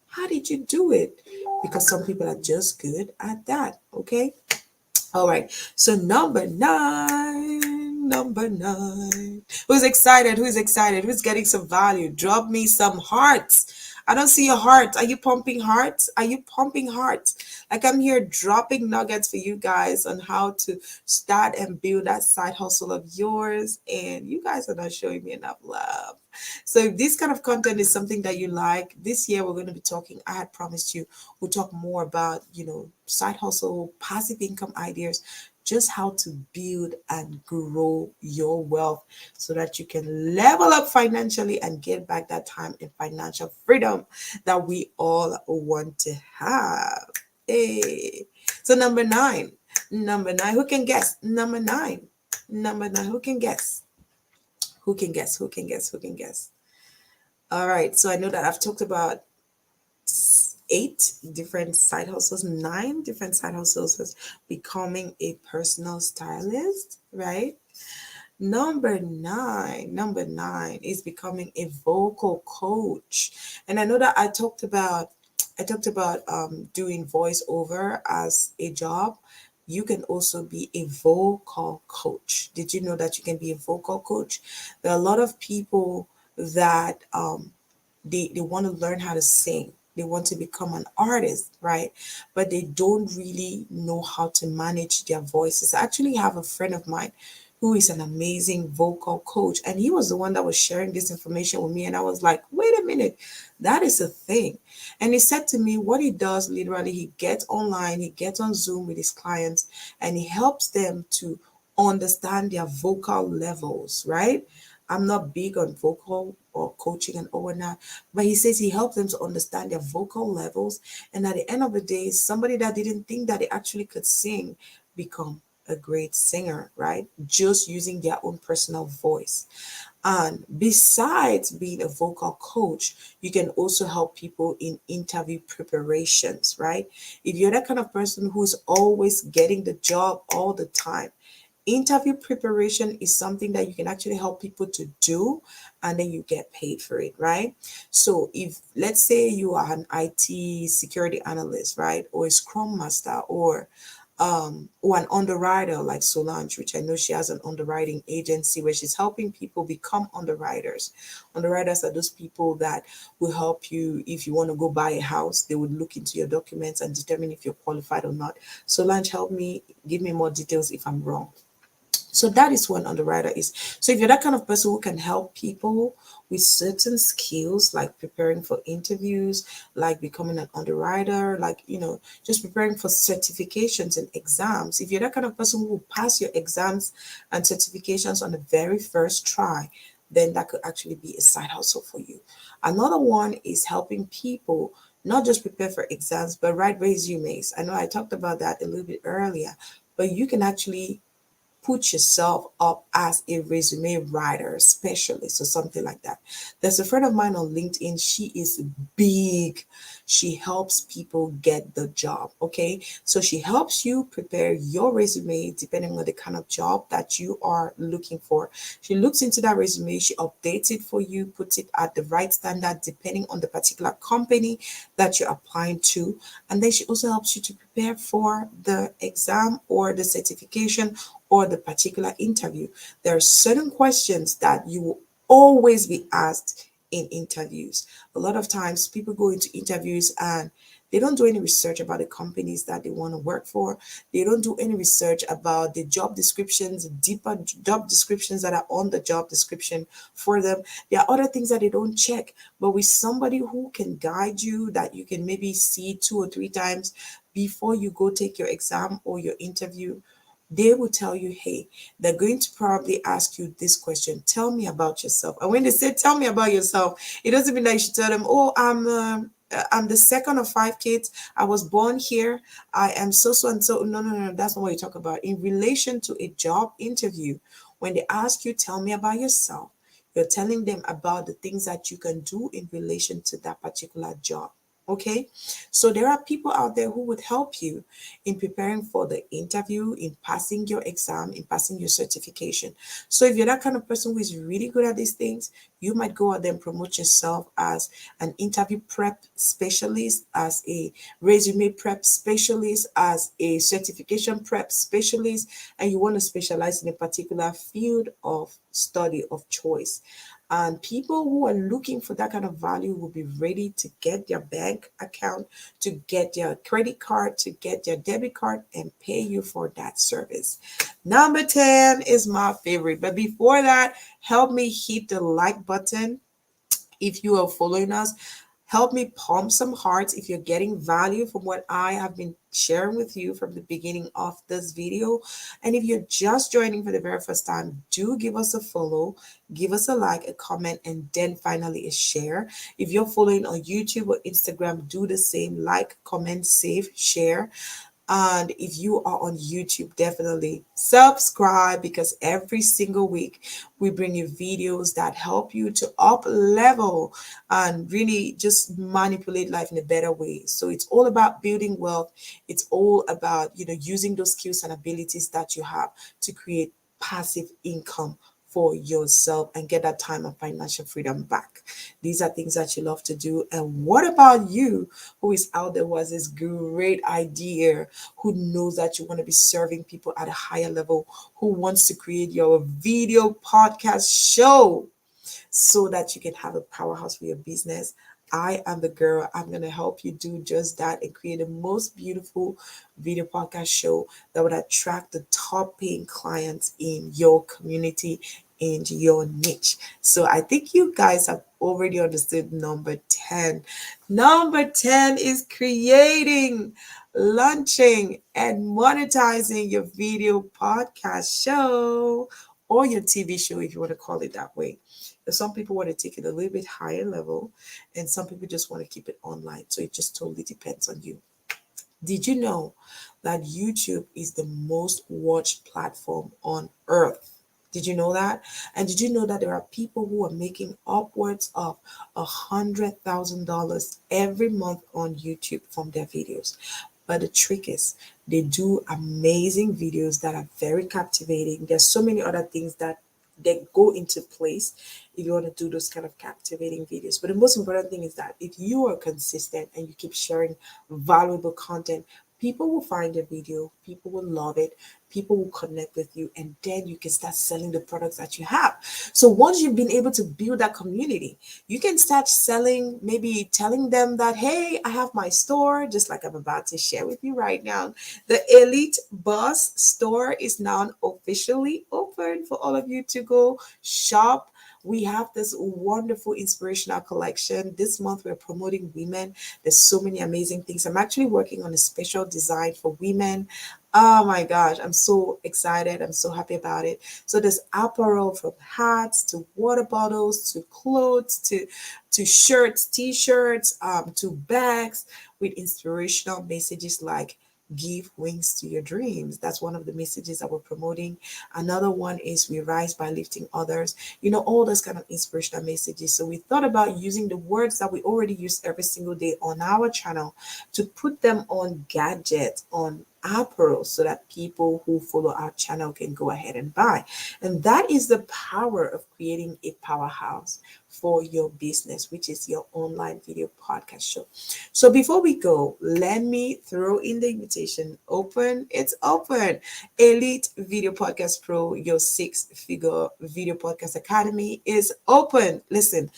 how did you do it? because some people are just good at that. Okay. All right. So number nine. Who's excited? Who's excited? Who's getting some value? Drop me some hearts. I don't see a heart. Are you pumping hearts? Are you pumping hearts? Like I'm here dropping nuggets for you guys on how to start and build that side hustle of yours. And you guys are not showing me enough love. So if this kind of content is something that you like, this year we're going to be talking, I had promised you, we'll talk more about, side hustle, passive income ideas, just how to build and grow your wealth so that you can level up financially and get back that time and financial freedom that we all want to have. Hey. So number nine, who can guess? Number nine, who can guess? Who can guess? Who can guess? Who can guess? All right. So I know that I've talked about eight different side hustles, nine different side hustles as becoming a personal stylist, right? Number nine is becoming a vocal coach. And I know that I talked about doing voiceover as a job. You can also be a vocal coach. Did you know that you can be a vocal coach? There are a lot of people that they want to learn how to sing. They want to become an artist, right? But they don't really know how to manage their voices. I actually have a friend of mine who is an amazing vocal coach, and he was the one that was sharing this information with me. And I was like, wait a minute, that is a thing. And he said to me, what he does literally, he gets online, he gets on Zoom with his clients, and he helps them to understand their vocal levels, right? I'm not big on vocal or coaching and all that, but he says he helps them to understand their vocal levels. And at the end of the day, somebody that didn't think that they actually could sing become a great singer, right? Just using their own personal voice. And besides being a vocal coach, you can also help people in interview preparations, right? If you're that kind of person who's always getting the job all the time, interview preparation is something that you can actually help people to do, and then you get paid for it, right? So if, let's say, you are an IT security analyst, right, or a scrum master, or an underwriter like Solange, which I know she has an underwriting agency where she's helping people become underwriters. Underwriters are those people that will help you if you want to go buy a house. They would look into your documents and determine if you're qualified or not. Solange, help me, give me more details if I'm wrong. So that is what an underwriter is. So if you're that kind of person who can help people with certain skills, like preparing for interviews, like becoming an underwriter, like, just preparing for certifications and exams. If you're that kind of person who will pass your exams and certifications on the very first try, then that could actually be a side hustle for you. Another one is helping people not just prepare for exams, but write resumes. I know I talked about that a little bit earlier, but you can actually put yourself up as a resume writer specialist or something like that. There's a friend of mine on LinkedIn. She is big. She helps people get the job. Okay. So she helps you prepare your resume depending on the kind of job that you are looking for. She looks into that resume, she updates it for you, puts it at the right standard depending on the particular company that you're applying to. And then she also helps you to prepare for the exam or the certification or the particular interview. There are certain questions that you will always be asked in interviews. A lot of times people go into interviews and they don't do any research about the companies that they want to work for. They don't do any research about the job descriptions, deeper job descriptions that are on the job description for them. There are other things that they don't check. But with somebody who can guide you, that you can maybe see two or three times before you go take your exam or your interview, they will tell you, hey, they're going to probably ask you this question: tell me about yourself. And when they say tell me about yourself, it doesn't mean that you should tell them, oh, I'm the second of five kids, I was born here, I am so and so. No, no, no, that's not what you talk about. In relation to a job interview, when they ask you tell me about yourself, you're telling them about the things that you can do in relation to that particular job. Okay, so there are people out there who would help you in preparing for the interview, in passing your exam, in passing your certification. So if you're that kind of person who is really good at these things, you might go out there and promote yourself as an interview prep specialist, as a resume prep specialist, as a certification prep specialist, and you want to specialize in a particular field of study of choice. And people who are looking for that kind of value will be ready to get their bank account, to get their credit card, to get their debit card, and pay you for that service. Number 10 is my favorite. But before that, help me hit the like button if you are following us. Help me pump some hearts if you're getting value from what I have been sharing with you from the beginning of this video. And if you're just joining for the very first time, do give us a follow, give us a like, a comment, and then finally a share. If you're following on YouTube or Instagram, do the same: like, comment, save, share. And if you are on YouTube, definitely subscribe, because every single week we bring you videos that help you to up level and really just manipulate life in a better way. So it's all about building wealth. It's all about, using those skills and abilities that you have to create passive income for yourself and get that time and financial freedom back. These are things that you love to do. And what about you, who is out there, who has this great idea, who knows that you want to be serving people at a higher level, who wants to create your video podcast show so that you can have a powerhouse for your business? I am the girl. I'm going to help you do just that and create the most beautiful video podcast show that would attract the top paying clients in your community and your niche. So I think you guys have already understood number 10. Number 10 is creating, launching, and monetizing your video podcast show, or your TV show, if you want to call it that way. Some people want to take it a little bit higher level, and some people just want to keep it online. So it just totally depends on you. Did you know that YouTube is the most watched platform on earth? Did you know that? And did you know that there are people who are making upwards of $100,000 every month on YouTube from their videos? But the trick is, they do amazing videos that are very captivating. There's so many other things that they go into place if you want to do those kind of captivating videos. But the most important thing is that if you are consistent and you keep sharing valuable content, people will find the video, people will love it, people will connect with you, and then you can start selling the products that you have. So once you've been able to build that community, you can start selling, maybe telling them that, hey, I have my store, just like I'm about to share with you right now. The Elite Boss store is now officially open for all of you to go shop. We have this wonderful inspirational collection. This month we're promoting women. There's so many amazing things. I'm actually working on a special design for women. Oh my gosh, I'm so excited. I'm so happy about it. So there's apparel, from hats to water bottles to clothes to shirts, t-shirts, to bags with inspirational messages like give wings to your dreams. That's one of the messages that we're promoting. Another one is we rise by lifting others. All those kind of inspirational messages. So we thought about using the words that we already use every single day on our channel to put them on gadgets, on apparel, so that people who follow our channel can go ahead and buy. And that is the power of creating a powerhouse for your business, which is your online video podcast show. So before we go, let me throw in the invitation. Open, it's open. Elite Video Podcast Pro, your six-figure video podcast academy, is open. Listen,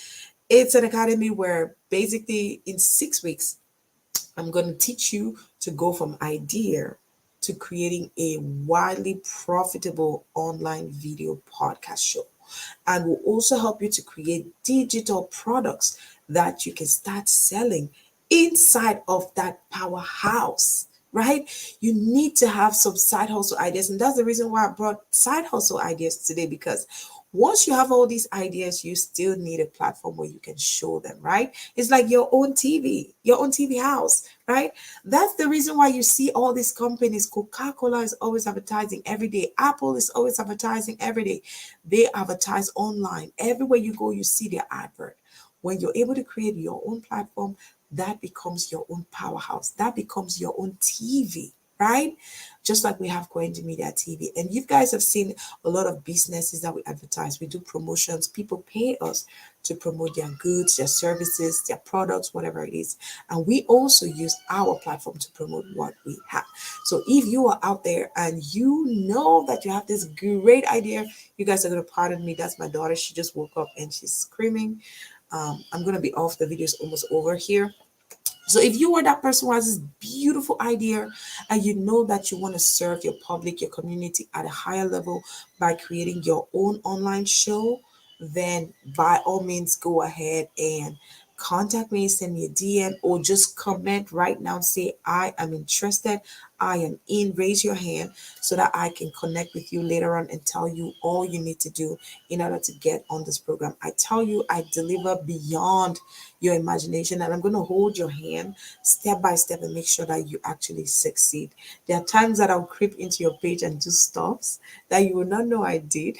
it's an academy where basically in 6 weeks, I'm going to teach you to go from idea to creating a widely profitable online video podcast show. And will also help you to create digital products that you can start selling inside of that powerhouse, right? You need to have some side hustle ideas. And that's the reason why I brought side hustle ideas today, because once you have all these ideas, you still need a platform where you can show them, right? It's like your own TV house, right? That's the reason why you see all these companies. Coca-Cola is always advertising every day. Apple is always advertising every day. They advertise online. Everywhere you go, you see their advert. When you're able to create your own platform, that becomes your own powerhouse. That becomes your own TV, right? Just like we have Coindy Media TV. And you guys have seen a lot of businesses that we advertise. We do promotions. People pay us to promote their goods, their services, their products, whatever it is. And we also use our platform to promote what we have. So if you are out there and you know that you have this great idea, you guys are going to pardon me. That's my daughter. She just woke up and she's screaming. I'm going to be off. The video is almost over here. So if you are that person who has this beautiful idea and you know that you want to serve your public, your community at a higher level by creating your own online show, then by all means go ahead and contact me, send me a DM, or just comment right now and say, I am interested, I am in, raise your hand so that I can connect with you later on and tell you all you need to do in order to get on this program. I tell you, I deliver beyond your imagination, and I'm going to hold your hand step by step and make sure that you actually succeed. There are times that I'll creep into your page and do stuffs that you will not know I did.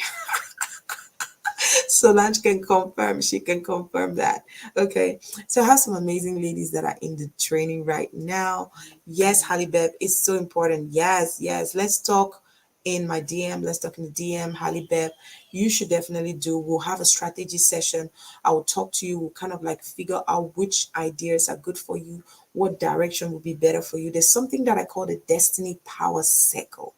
Solange can confirm, she can confirm that. Okay, so I have some amazing ladies that are in the training right now. Yes, Halibeb, it's so important. Yes, yes, let's talk in my DM. Let's talk in the DM, Halibeb. You should definitely do. We'll have a strategy session. I will talk to you. We'll kind of like figure out which ideas are good for you, what direction will be better for you. There's something that I call the Destiny Power Circle,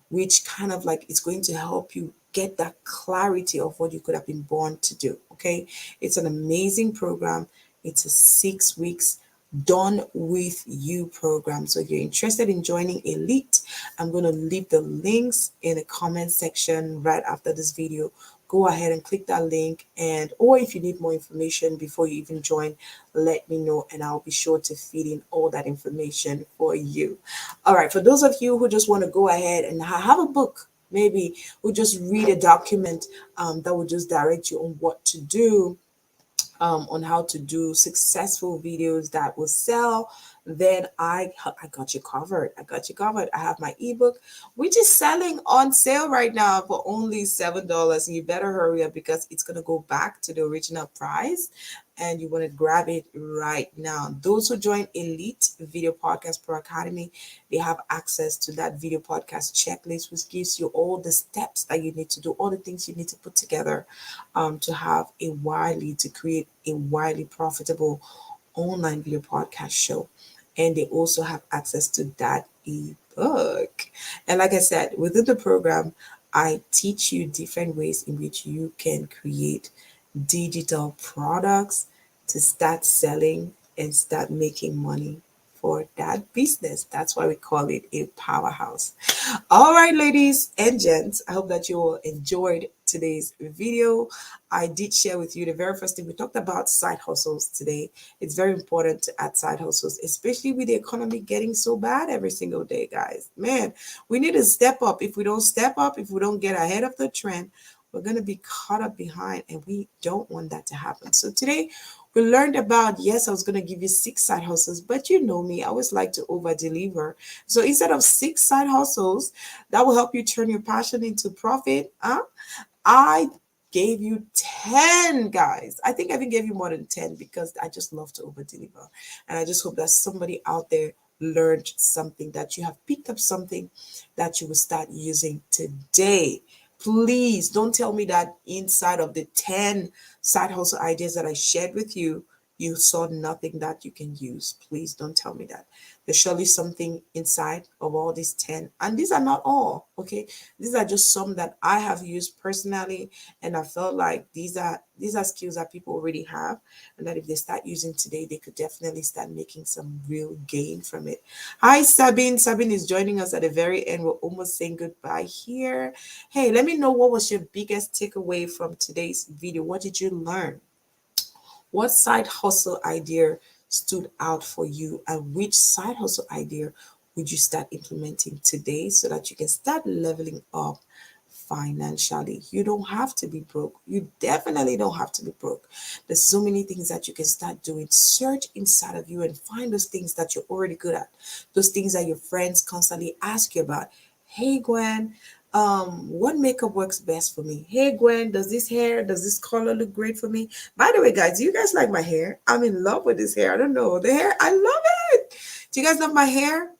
which kind of like is going to help you get that clarity of what you could have been born to do. Okay, it's an amazing program. It's a 6 weeks done with you program. So if you're interested in joining Elite, I'm going to leave the links in the comment section right after this video. Go ahead and click that link, and or if you need more information before you even join, let me know and I'll be sure to feed in all that information for you. All right, for those of you who just want to go ahead and have a book, maybe who just read a document that will just direct you on what to do, on how to do successful videos that will sell, then I got you covered. I got you covered. I have my ebook, which is selling on sale right now for only $7. And you better hurry up because it's gonna go back to the original price. And you want to grab it right now. Those who join Elite Video Podcast Pro Academy, they have access to that video podcast checklist, which gives you all the steps that you need to do, all the things you need to put together to have to create a widely profitable online video podcast show. And they also have access to that ebook. And like I said, within the program, I teach you different ways in which you can create digital products to start selling and start making money for that business. That's why we call it a powerhouse. All right, ladies and gents, I hope that you all enjoyed today's video. I did share with you the very first thing we talked about side hustles today. It's very important to add side hustles, especially with the economy getting so bad every single day, guys. Man, we need to step up. If we don't step up, if we don't get ahead of the trend, we're going to be caught up behind, and we don't want that to happen. So today we learned about, yes, I was going to give you 6 side hustles, but you know me, I always like to over deliver. So instead of 6 side hustles that will help you turn your passion into profit, I gave you 10, guys. I think I even gave you more than 10 because I just love to over deliver. And I just hope that somebody out there learned something, that you have picked up something that you will start using today. Please don't tell me that inside of the 10 side hustle ideas that I shared with you, you saw nothing that you can use. Please don't tell me that. There's surely something inside of all these 10. And these are not all, okay? These are just some that I have used personally, and I felt like these are skills that people already have, and that if they start using today, they could definitely start making some real gain from it. Hi, Sabine. Sabine is joining us at the very end. We're almost saying goodbye here. Hey, let me know, what was your biggest takeaway from today's video? What did you learn? What side hustle idea stood out for you, and which side hustle idea would you start implementing today so that you can start leveling up financially? You don't have to be broke. You definitely don't have to be broke. There's so many things that you can start doing. Search inside of you and find those things that you're already good at, those things that your friends constantly ask you about. Hey, Gwen, What makeup works best for me? Hey Gwen, does this color look great for me? By the way, guys, do you guys like my hair? I'm in love with this hair. I don't know. The hair, I love it. Do you guys love my hair?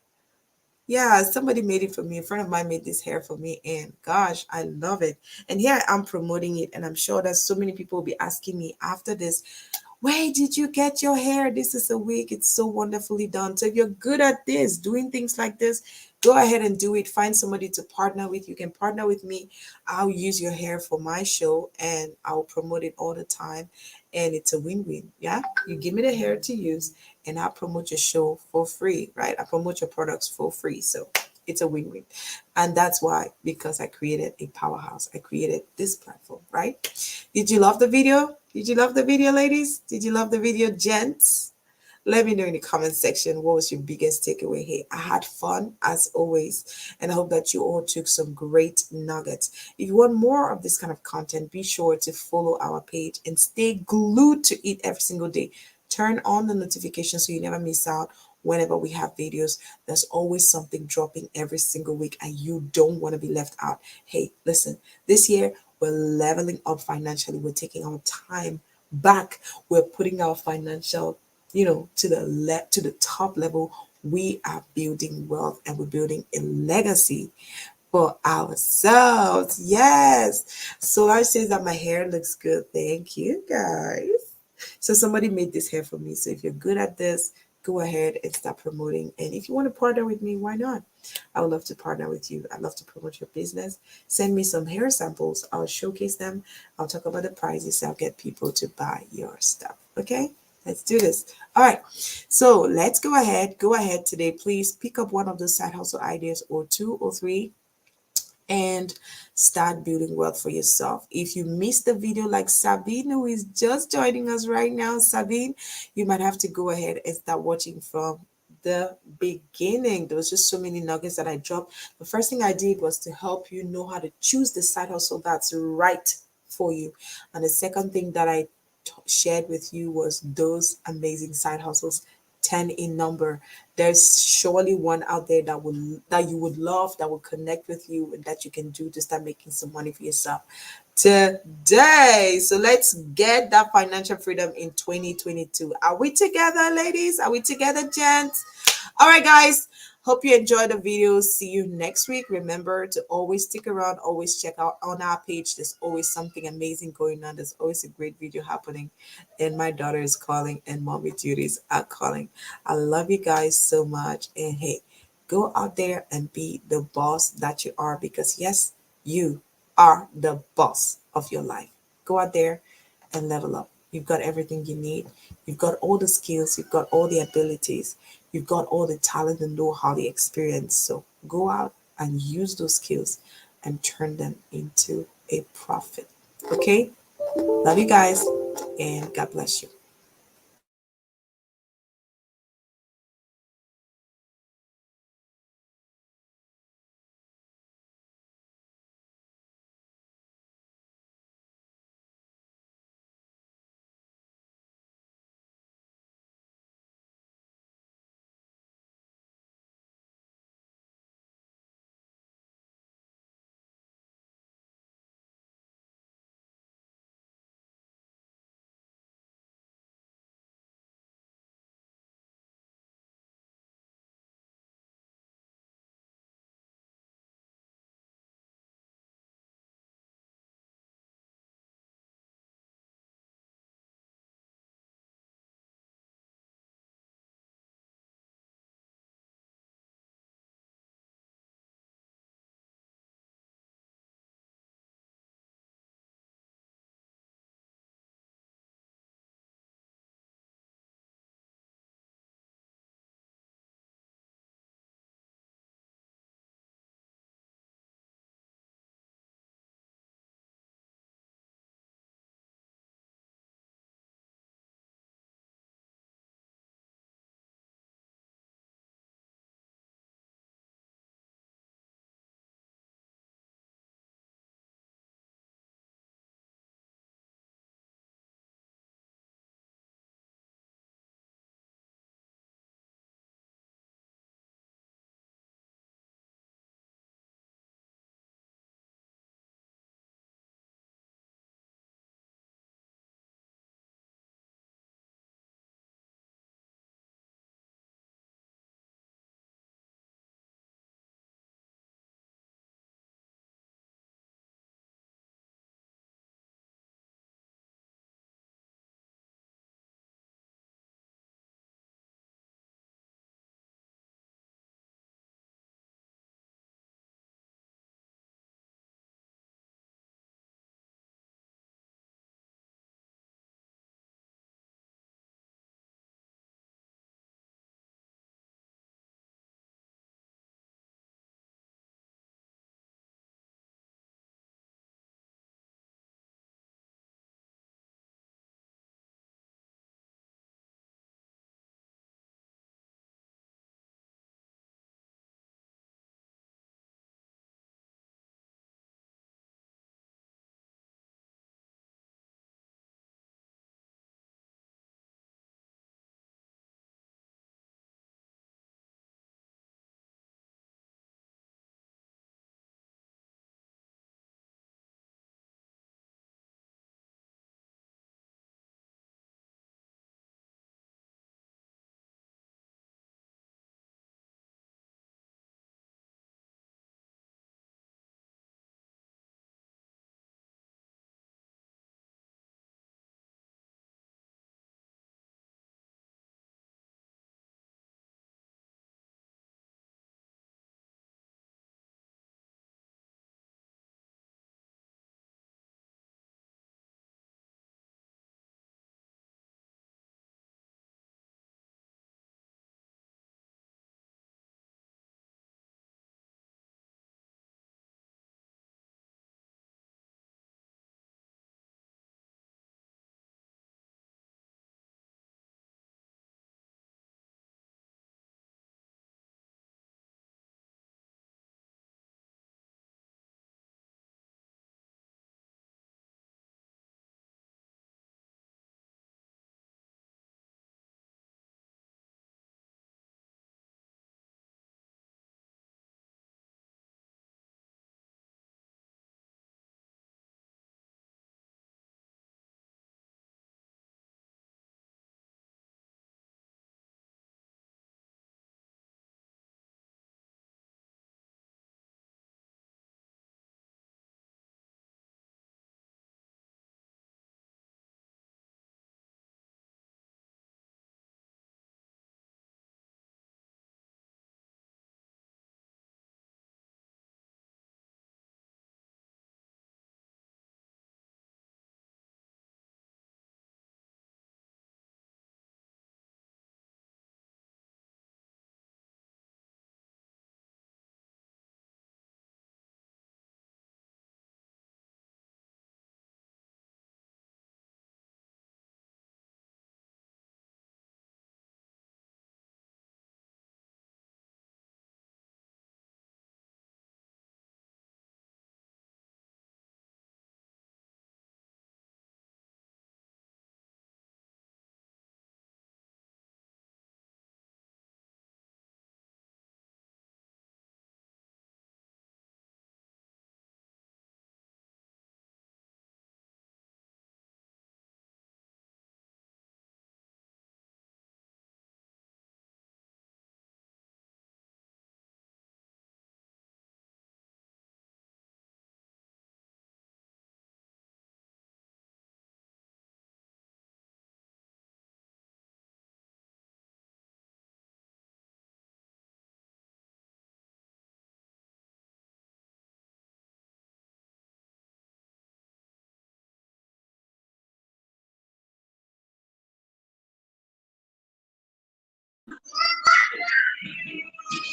Yeah, somebody made it for me. A friend of mine made this hair for me, and gosh, I love it. And here I am promoting it, and I'm sure that so many people will be asking me after this, where did you get your hair? This is a wig. It's so wonderfully done. So if you're good at this, doing things like this, go ahead and do it. Find somebody to partner with. You can partner with me. I'll use your hair for my show and I'll promote it all the time. And it's a win-win. Yeah. You give me the hair to use and I'll promote your show for free, right? I promote your products for free. So it's a win-win. And that's why, because I created a powerhouse. I created this platform, right? Did you love the video? Did you love the video, ladies? Did you love the video, gents? Let me know in the comment section what was your biggest takeaway here. I had fun as always, and I hope that you all took some great nuggets. If you want more of this kind of content, be sure to follow our page and stay glued to it every single day. Turn on the notifications so you never miss out whenever we have videos. There's always something dropping every single week, and you don't want to be left out. Hey, listen, this year we're leveling up financially. We're taking our time back. We're putting our financial, to the to the top level. We are building wealth and we're building a legacy for ourselves. Yes. Solar says that my hair looks good. Thank you, guys. So somebody made this hair for me. So if you're good at this, go ahead and start promoting. And if you want to partner with me, why not? I would love to partner with you. I'd love to promote your business. Send me some hair samples. I'll showcase them. I'll talk about the prices. I'll get people to buy your stuff. Okay? Let's do this. All right. So let's go ahead. Go ahead today. Please pick up one of those side hustle ideas or two or three and start building wealth for yourself. If you missed the video like Sabine, who is just joining us right now, Sabine, you might have to go ahead and start watching from the beginning. There was just so many nuggets that I dropped. The first thing I did was to help you know how to choose the side hustle that's right for you. And the second thing that I shared with you was those amazing side hustles, 10 in number. There's surely one out there that you would love, that will connect with you, and that you can do to start making some money for yourself today. So let's get that financial freedom in 2022. Are we together, ladies? Are we together, gents? All right, guys. Hope you enjoyed the video. See you next week. Remember to always stick around, always check out on our page. There's always something amazing going on. There's always a great video happening. And my daughter is calling, and mommy duties are calling. I love you guys so much. And hey, go out there and be the boss that you are, because yes, you are the boss of your life. Go out there and level up. You've got everything you need. You've got all the skills. You've got all the abilities. You've got all the talent, the know-how, the experience. So go out and use those skills and turn them into a profit. Okay? Love you guys, and God bless you.